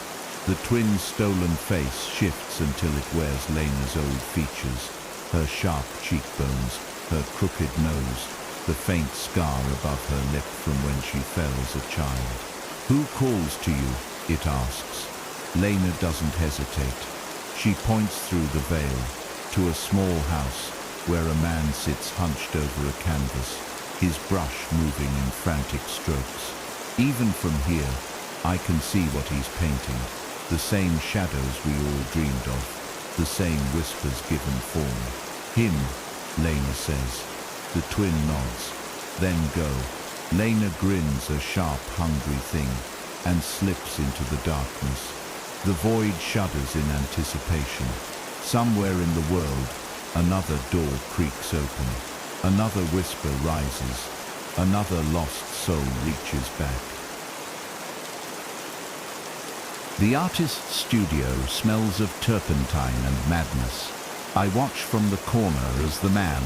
The twin stolen face shifts until it wears Lena's old features, her sharp cheekbones, her crooked nose, the faint scar above her lip from when she fell as a child. "Who calls to you?" it asks. Lena doesn't hesitate. She points through the veil to a small house where a man sits hunched over a canvas, his brush moving in frantic strokes. Even from here, I can see what he's painting. The same shadows we all dreamed of, the same whispers given form. "Him," Lena says. The twin nods. "Then go." Lena grins, a sharp, hungry thing, and slips into the darkness. The void shudders in anticipation. Somewhere in the world, another door creaks open. Another whisper rises. Another lost soul reaches back. The artist's studio smells of turpentine and madness. I watch from the corner as the man,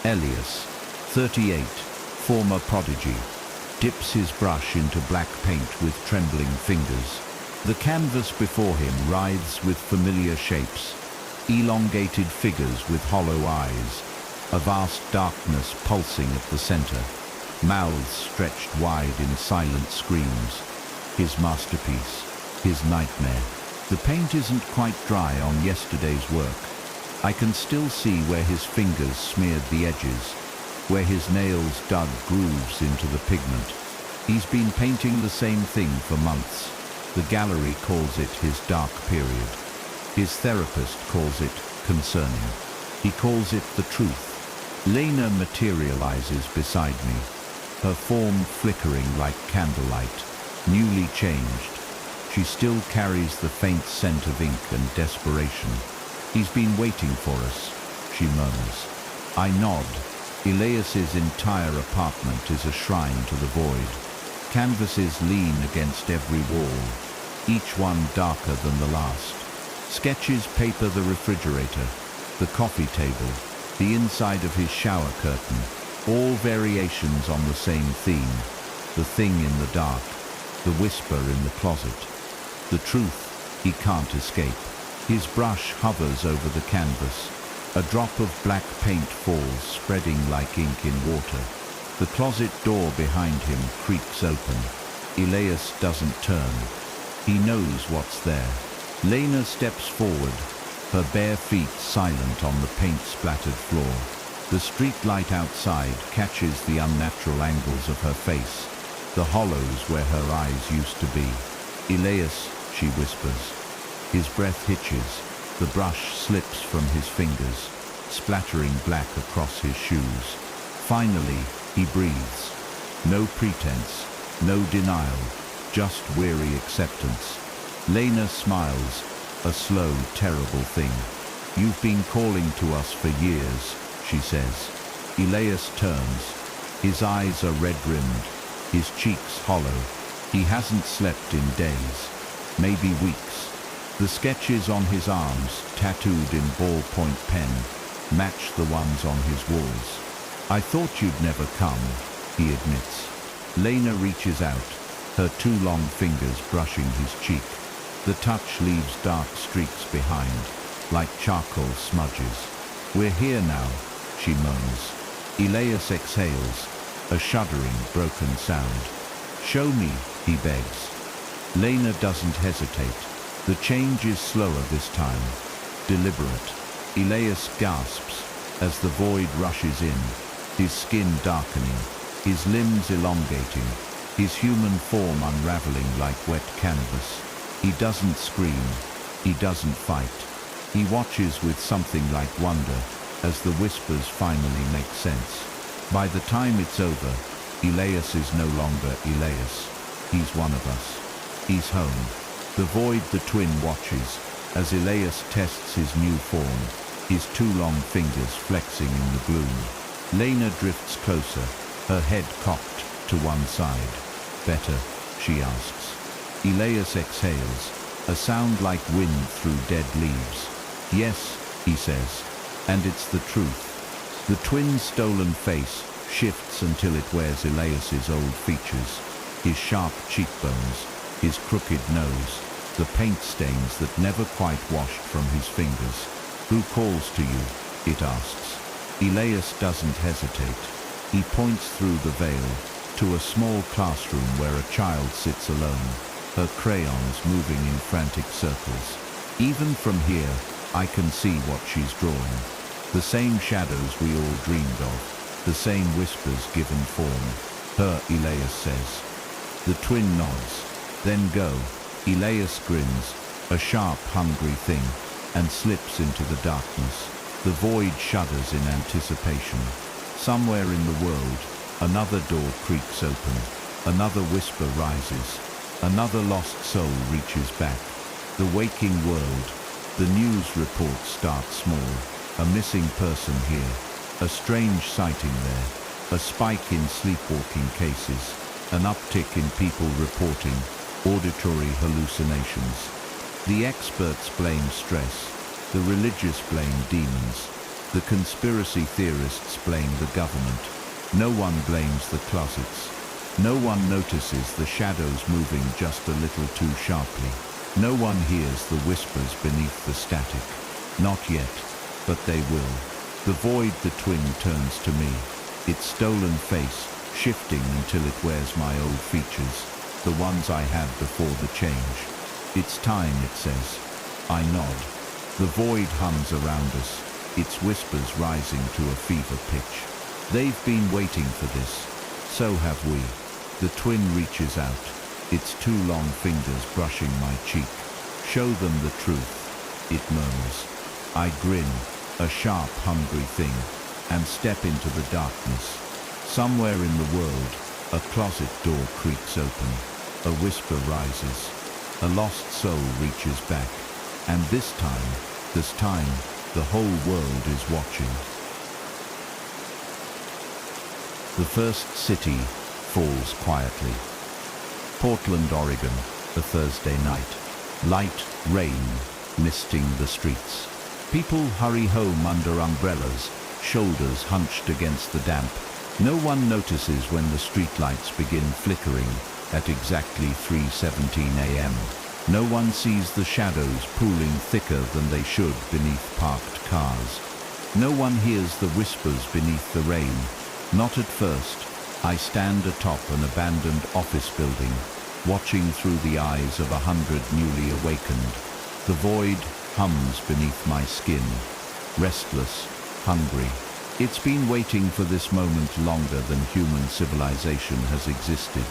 Elias, 38, former prodigy, dips his brush into black paint with trembling fingers. The canvas before him writhes with familiar shapes, elongated figures with hollow eyes, a vast darkness pulsing at the center, mouths stretched wide in silent screams. His masterpiece, his nightmare. The paint isn't quite dry on yesterday's work. I can still see where his fingers smeared the edges, where his nails dug grooves into the pigment. He's been painting the same thing for months. The gallery calls it his dark period. His therapist calls it concerning. He calls it the truth. Lena materializes beside me, her form flickering like candlelight, newly changed. She still carries the faint scent of ink and desperation. He's been waiting for us, she murmurs. I nod. Elias's entire apartment is a shrine to the void. Canvases lean against every wall, each one darker than the last. Sketches paper the refrigerator, the coffee table, the inside of his shower curtain, all variations on the same theme. The thing in the dark, the whisper in the closet. The truth he can't escape. His brush hovers over the canvas. A drop of black paint falls, spreading like ink in water. The closet door behind him creaks open. Elias doesn't turn. He knows what's there. Lena steps forward, her bare feet silent on the paint-splattered floor. The street light outside catches the unnatural angles of her face, the hollows where her eyes used to be. Elias, she whispers. His breath hitches. The brush slips from his fingers, splattering black across his shoes. Finally, he breathes. No pretense, no denial, just weary acceptance. Lena smiles, a slow, terrible thing. You've been calling to us for years, she says. Elias turns. His eyes are red-rimmed, his cheeks hollow. He hasn't slept in days, maybe weeks. The sketches on his arms, tattooed in ballpoint pen, match the ones on his walls. I thought you'd never come, he admits. Lena reaches out, her two long fingers brushing his cheek. The touch leaves dark streaks behind, like charcoal smudges. We're here now, she moans. Elias exhales, a shuddering, broken sound. Show me, he begs. Lena doesn't hesitate. The change is slower this time, deliberate. Elias gasps as the void rushes in, his skin darkening, his limbs elongating, his human form unraveling like wet canvas. He doesn't scream, he doesn't fight. He watches with something like wonder as the whispers finally make sense. By the time it's over, Elias is no longer Elias. He's one of us. He's home. The void, the twin, watches as Elias tests his new form, his two long fingers flexing in the gloom. Lena drifts closer, her head cocked to one side. Better, she asks. Elias exhales, a sound like wind through dead leaves. Yes, he says, and it's the truth. The twin's stolen face shifts until it wears Elias's old features, his sharp cheekbones, his crooked nose, the paint stains that never quite washed from his fingers. Who calls to you? It asks. Elias doesn't hesitate. He points through the veil to a small classroom where a child sits alone, her crayons moving in frantic circles. Even from here, I can see what she's drawing. The same shadows we all dreamed of, the same whispers given form. Her, Elias says. The twin nods. Then go. Elias grins, a sharp, hungry thing, and slips into the darkness. The void shudders in anticipation. Somewhere in the world, another door creaks open. Another whisper rises. Another lost soul reaches back. The waking world. The news reports start small. A missing person here. A strange sighting there. A spike in sleepwalking cases. An uptick in people reporting auditory hallucinations. The experts blame stress. The religious blame demons. The conspiracy theorists blame the government. No one blames the closets. No one notices the shadows moving just a little too sharply. No one hears the whispers beneath the static. Not yet, but they will. The void the twin turns to me, its stolen face shifting until it wears my old features, the ones I had before the change. It's time, it says. I nod. The void hums around us, its whispers rising to a fever pitch. They've been waiting for this. So have we. The twin reaches out, its two long fingers brushing my cheek. Show them the truth, it murmurs. I grin, a sharp, hungry thing, and step into the darkness. Somewhere in the world, a closet door creaks open. A whisper rises. A lost soul reaches back. And this time, the whole world is watching. The first city falls quietly. Portland, Oregon, a Thursday night. Light rain misting the streets. People hurry home under umbrellas, shoulders hunched against the damp. No one notices when the streetlights begin flickering at exactly 3:17 a.m. No one sees the shadows pooling thicker than they should beneath parked cars. No one hears the whispers beneath the rain. Not at first. I stand atop an abandoned office building, watching through the eyes of 100 newly awakened. The void hums beneath my skin, restless, hungry. It's been waiting for this moment longer than human civilization has existed.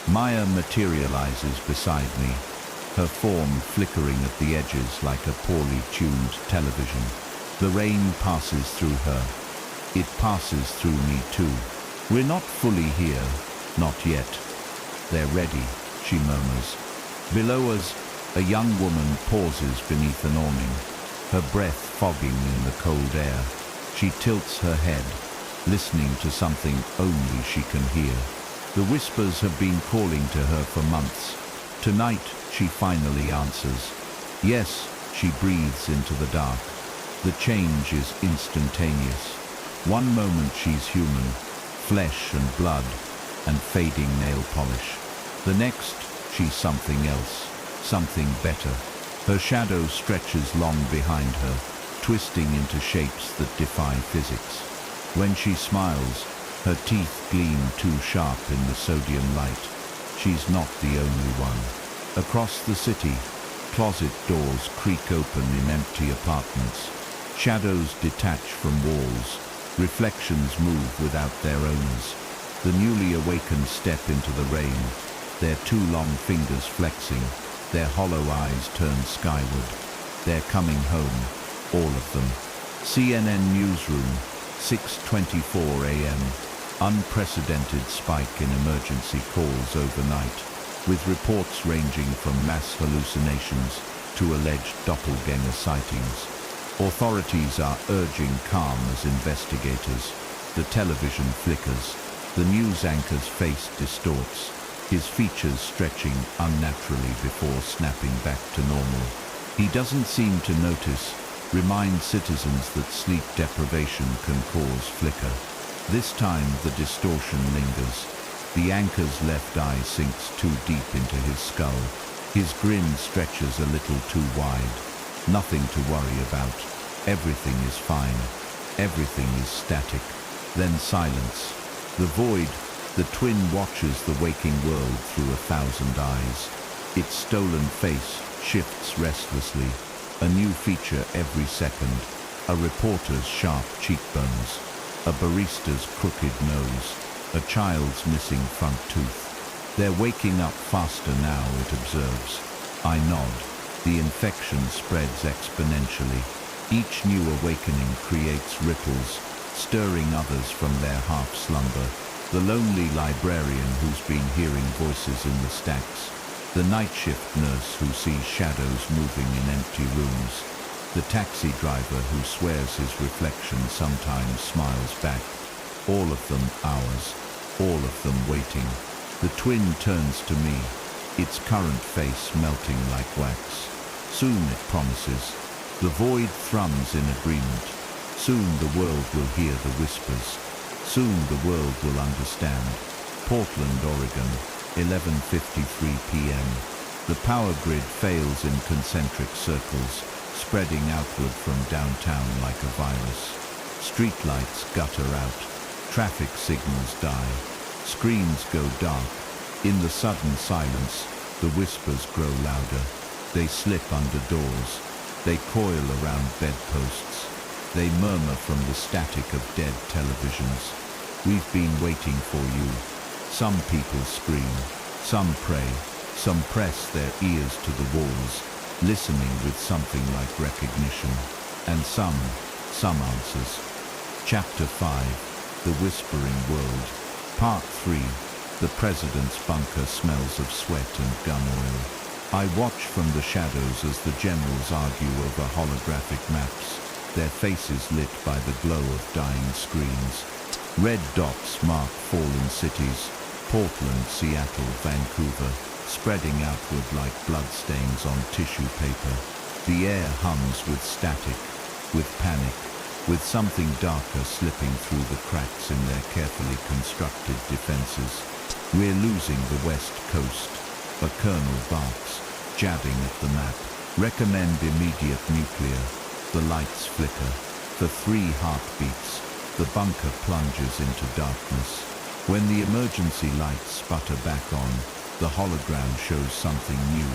Maya materializes beside me, her form flickering at the edges like a poorly tuned television. The rain passes through her. It passes through me too. We're not fully here, not yet. They're ready, she murmurs. Below us, a young woman pauses beneath an awning, her breath fogging in the cold air. She tilts her head, listening to something only she can hear. The whispers have been calling to her for months. Tonight, she finally answers. Yes, she breathes into the dark. The change is instantaneous. One moment she's human, flesh and blood, and fading nail polish. The next, she's something else, something better. Her shadow stretches long behind her, twisting into shapes that defy physics. When she smiles, her teeth gleam too sharp in the sodium light. She's not the only one. Across the city, closet doors creak open in empty apartments. Shadows detach from walls. Reflections move without their owners. The newly awakened step into the rain, their two long fingers flexing, their hollow eyes turned skyward. They're coming home, all of them. CNN newsroom, 6:24 a.m. Unprecedented spike in emergency calls overnight, with reports ranging from mass hallucinations to alleged doppelganger sightings. Authorities are urging calm as investigators. The television flickers. The news anchor's face distorts, his features stretching unnaturally before snapping back to normal. He doesn't seem to notice, reminds citizens that sleep deprivation can cause flicker. This time the distortion lingers. The anchor's left eye sinks too deep into his skull. His grin stretches a little too wide. Nothing to worry about. Everything is fine. Everything is static. Then silence. The void, the twin watches the waking world through 1,000 eyes. Its stolen face shifts restlessly. A new feature every second. A reporter's sharp cheekbones. A barista's crooked nose. A child's missing front tooth. They're waking up faster now, it observes. I nod. The infection spreads exponentially. Each new awakening creates ripples, stirring others from their half-slumber. The lonely librarian who's been hearing voices in the stacks. The night shift nurse who sees shadows moving in empty rooms. The taxi driver who swears his reflection sometimes smiles back. All of them ours, all of them waiting. The twin turns to me, its current face melting like wax. Soon, it promises. The void thrums in agreement. Soon the world will hear the whispers. Soon the world will understand. Portland, Oregon, 11:53 p.m. The power grid fails in concentric circles, spreading outward from downtown like a virus. Streetlights gutter out. Traffic signals die. Screens go dark. In the sudden silence, the whispers grow louder. They slip under doors. They coil around bedposts. They murmur from the static of dead televisions. We've been waiting for you. Some people scream. Some pray. Some press their ears to the walls, listening with something like recognition. And some answers. Chapter 5. The Whispering World. Part 3. The President's bunker smells of sweat and gun oil. I watch from the shadows as the generals argue over holographic maps, their faces lit by the glow of dying screens. Red dots mark fallen cities, Portland, Seattle, Vancouver, spreading outward like bloodstains on tissue paper. The air hums with static, with panic, with something darker slipping through the cracks in their carefully constructed defenses. We're losing the West Coast. A colonel barks, jabbing at the map. Recommend immediate nuclear. The lights flicker. For 3 heartbeats, the bunker plunges into darkness. When the emergency lights sputter back on, the hologram shows something new.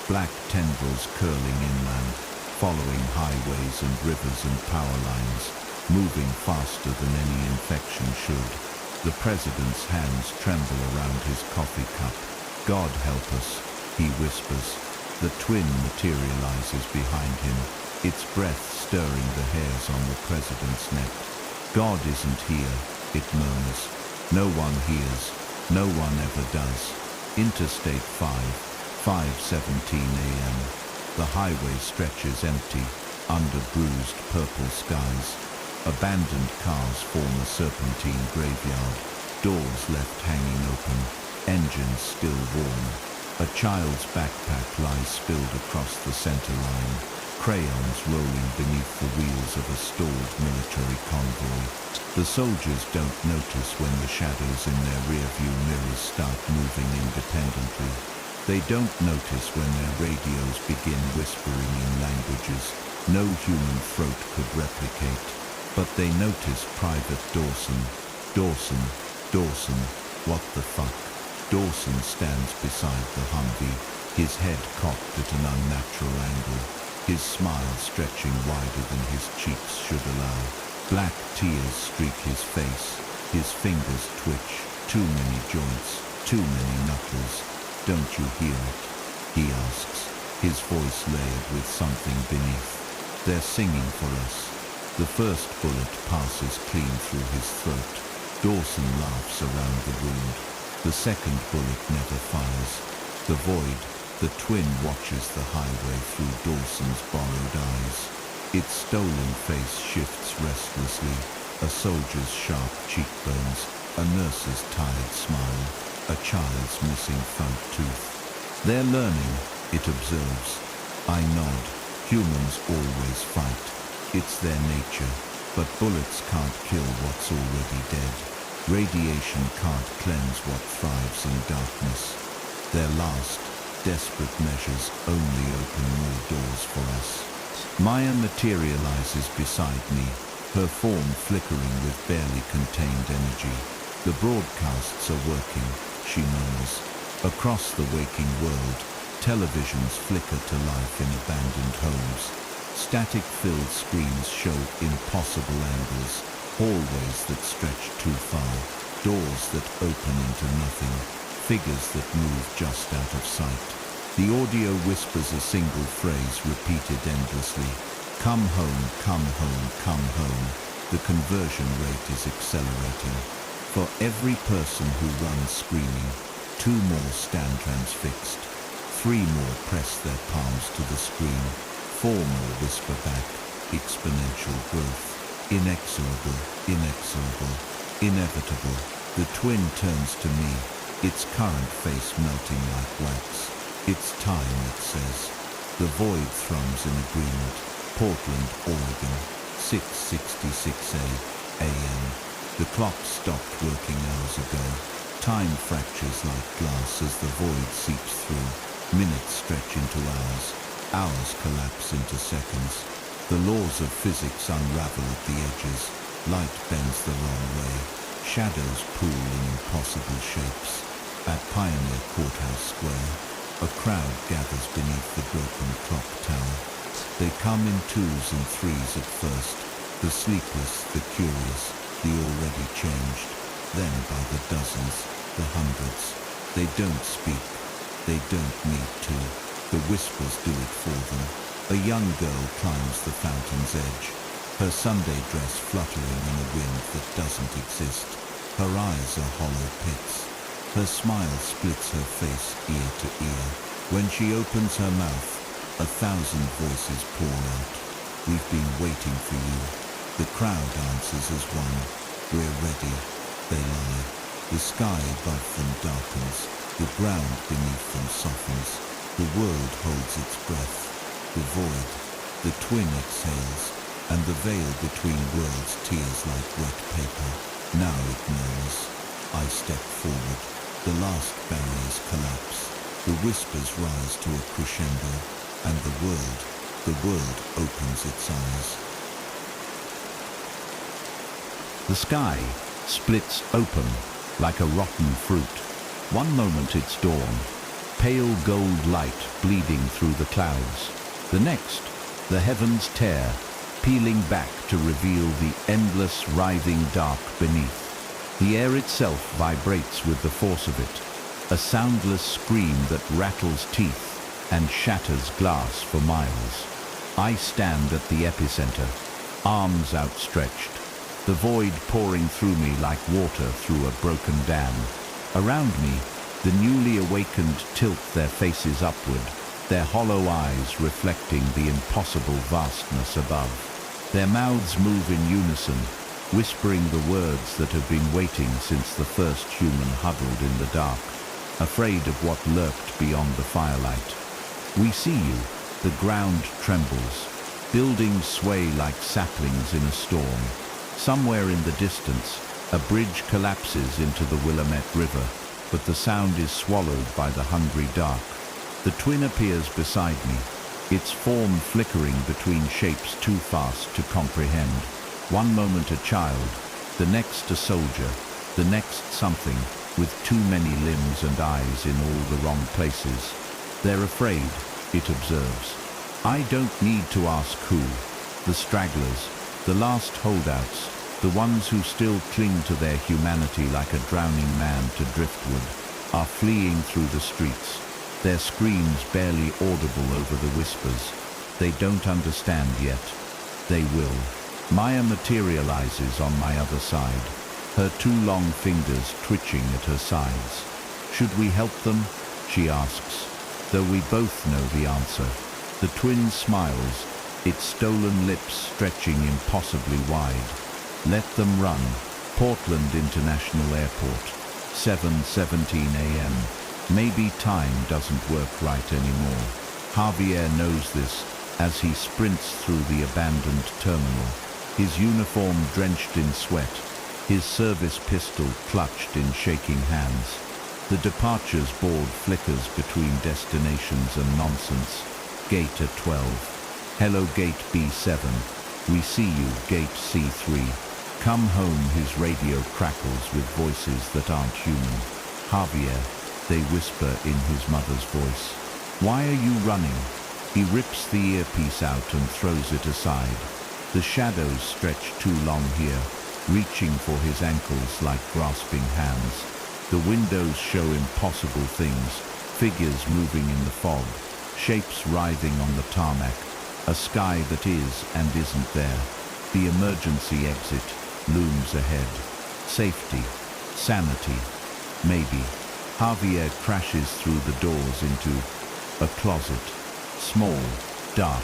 Black tendrils curling inland, following highways and rivers and power lines, moving faster than any infection should. The president's hands tremble around his coffee cup. God help us, he whispers. The twin materializes behind him, its breath stirring the hairs on the president's neck. God isn't here, it murmurs. No one hears, no one ever does. Interstate 5:17 a.m. The highway stretches empty, under bruised purple skies. Abandoned cars form a serpentine graveyard, doors left hanging open, engines still warm. A child's backpack lies spilled across the center line, crayons rolling beneath the wheels of a stalled military convoy. The soldiers don't notice when the shadows in their rearview mirrors start moving independently. They don't notice when their radios begin whispering in languages no human throat could replicate. But they notice Private Dawson. Dawson, what the fuck? Dawson stands beside the Humvee, his head cocked at an unnatural angle, his smile stretching wider than his cheeks should allow. Black tears streak his face, his fingers twitch. Too many joints, too many knuckles. Don't you hear it? He asks, his voice layered with something beneath. They're singing for us. The first bullet passes clean through his throat. Dawson laughs around the wound. The second bullet never fires. The void, the twin watches the highway through Dawson's borrowed eyes. Its stolen face shifts restlessly. A soldier's sharp cheekbones, a nurse's tired smile, a child's missing front tooth. They're learning, it observes. I nod. Humans always fight. It's their nature. But bullets can't kill what's already dead. Radiation can't cleanse what thrives in darkness. Their last, desperate measures only open more doors for us. Maya materializes beside me, her form flickering with barely contained energy. The broadcasts are working, she murmurs. Across the waking world, televisions flicker to life in abandoned homes. Static-filled screens show impossible angles, hallways that stretch too far, doors that open into nothing, figures that move just out of sight. The audio whispers a single phrase repeated endlessly. Come home, come home, come home. The conversion rate is accelerating. For every person who runs screaming, 2 more stand transfixed. 3 more press their palms to the screen. 4 more whisper back. Exponential growth. Inexorable, inexorable, inevitable. The twin turns to me, its current face melting like wax. It's time, it says. The void thrums in agreement. Portland, Oregon, 6:66 a.m. The clock stopped working hours ago. Time fractures like glass as the void seeps through. Minutes stretch into hours. Hours collapse into seconds. The laws of physics unravel at the edges. Light bends the wrong way. Shadows pool in impossible shapes. At Pioneer Courthouse Square, a crowd gathers beneath the broken clock tower. They come in 2s and 3s at first. The sleepless, the curious, the already changed. Then by the dozens, the hundreds. They don't speak. They don't need to. The whispers do it for them. A young girl climbs the fountain's edge, her Sunday dress fluttering in a wind that doesn't exist. Her eyes are hollow pits. Her smile splits her face ear to ear. When she opens her mouth, 1,000 voices pour out. We've been waiting for you. The crowd answers as one. We're ready. They lie. The sky above them darkens. The ground beneath them softens. The world holds its breath. The void, the twin exhales, and the veil between worlds tears like wet paper. Now it knows. I step forward. The last barriers collapse. The whispers rise to a crescendo, and the world opens its eyes. The sky splits open like a rotten fruit. One moment it's dawn, pale gold light bleeding through the clouds. The next, the heavens tear, peeling back to reveal the endless writhing dark beneath. The air itself vibrates with the force of it, a soundless scream that rattles teeth and shatters glass for miles. I stand at the epicenter, arms outstretched, the void pouring through me like water through a broken dam. Around me, the newly awakened tilt their faces upward, their hollow eyes reflecting the impossible vastness above. Their mouths move in unison, whispering the words that have been waiting since the first human huddled in the dark, afraid of what lurked beyond the firelight. We see you. The ground trembles. Buildings sway like saplings in a storm. Somewhere in the distance, a bridge collapses into the Willamette River, but the sound is swallowed by the hungry dark. The twin appears beside me, its form flickering between shapes too fast to comprehend. One moment a child, the next a soldier, the next something with too many limbs and eyes in all the wrong places. They're afraid, it observes. I don't need to ask who. The stragglers, the last holdouts, the ones who still cling to their humanity like a drowning man to driftwood, are fleeing through the streets, their screams barely audible over the whispers. They don't understand yet. They will. Maya materializes on my other side, her 2 long fingers twitching at her sides. Should we help them? She asks, though we both know the answer. The twin smiles, its stolen lips stretching impossibly wide. Let them run. Portland International Airport, 7:17 a.m. Maybe time doesn't work right anymore. Javier knows this as he sprints through the abandoned terminal, his uniform drenched in sweat, his service pistol clutched in shaking hands. The departures board flickers between destinations and nonsense. Gate at 12. Hello, Gate B7. We see you, Gate C3. Come home, his radio crackles with voices that aren't human. Javier, they whisper in his mother's voice. Why are you running? He rips the earpiece out and throws it aside. The shadows stretch too long here, reaching for his ankles like grasping hands. The windows show impossible things, figures moving in the fog, shapes writhing on the tarmac, a sky that is and isn't there. The emergency exit looms ahead. Safety, sanity, maybe. Javier crashes through the doors into A closet. Small, dark,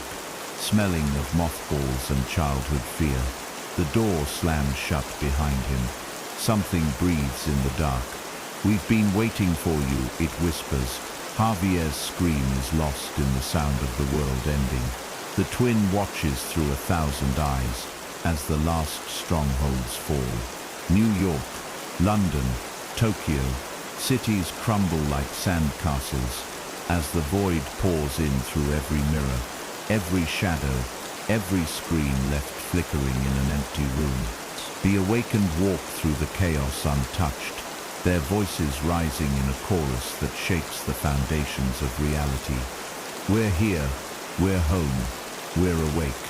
smelling of mothballs and childhood fear. The door slams shut behind him. Something breathes in the dark. "We've been waiting for you," it whispers. Javier's scream is lost in the sound of the world ending. The twin watches through 1,000 eyes as the last strongholds fall. New York, London, Tokyo, cities crumble like sandcastles as the void pours in through every mirror, every shadow, every screen left flickering in an empty room. The awakened walk through the chaos untouched, their voices rising in a chorus that shakes the foundations of reality. "We're here, we're home, we're awake."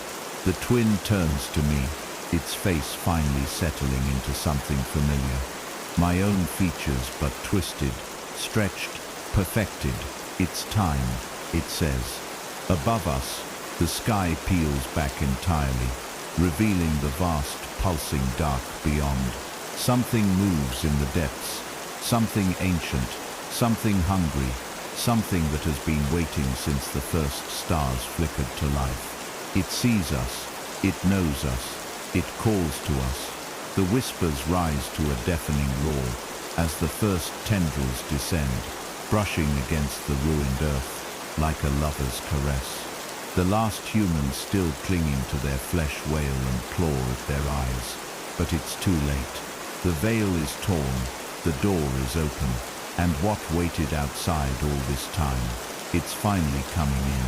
The twin turns to me, its face finally settling into something familiar. My own features, but twisted, stretched, perfected. "It's time," it says. Above us, the sky peels back entirely, revealing the vast, pulsing dark beyond. Something moves in the depths, something ancient, something hungry, something that has been waiting since the first stars flickered to life. It sees us, it knows us, it calls to us. The whispers rise to a deafening roar as the first tendrils descend, brushing against the ruined earth like a lover's caress. The last humans still clinging to their flesh wail and claw at their eyes. But it's too late. The veil is torn, the door is open, and what waited outside all this time, it's finally coming in.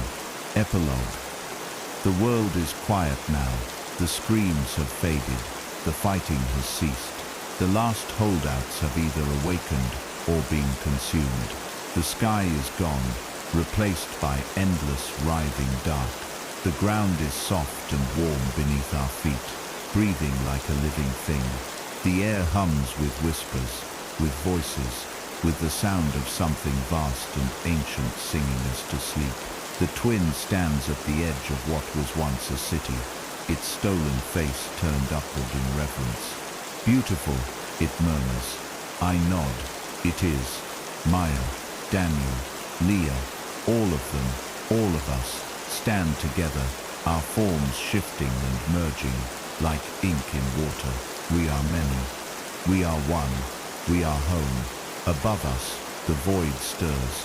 Epilogue. The world is quiet now, the screams have faded, the fighting has ceased. The last holdouts have either awakened or been consumed. The sky is gone, replaced by endless, writhing dark. The ground is soft and warm beneath our feet, breathing like a living thing. The air hums with whispers, with voices, with the sound of something vast and ancient singing us to sleep. The twin stands at the edge of what was once a city, its stolen face turned upward in reverence. "Beautiful," it murmurs. I nod. It is. Maya, Daniel, Leah, all of them, all of us, stand together, our forms shifting and merging like ink in water. We are many. We are one. We are home. Above us, the void stirs.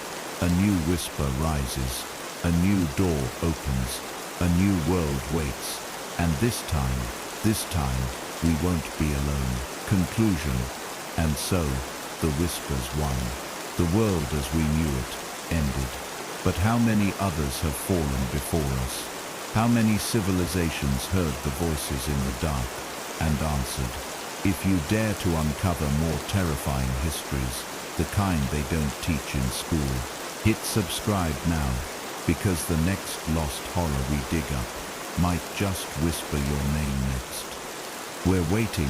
A new whisper rises. A new door opens. A new world waits. And this time, we won't be alone. Conclusion. And so, the whispers won. The world as we knew it ended. But how many others have fallen before us? How many civilizations heard the voices in the dark and answered? If you dare to uncover more terrifying histories, the kind they don't teach in school, hit subscribe now, because the next lost horror we dig up might just whisper your name next. We're waiting.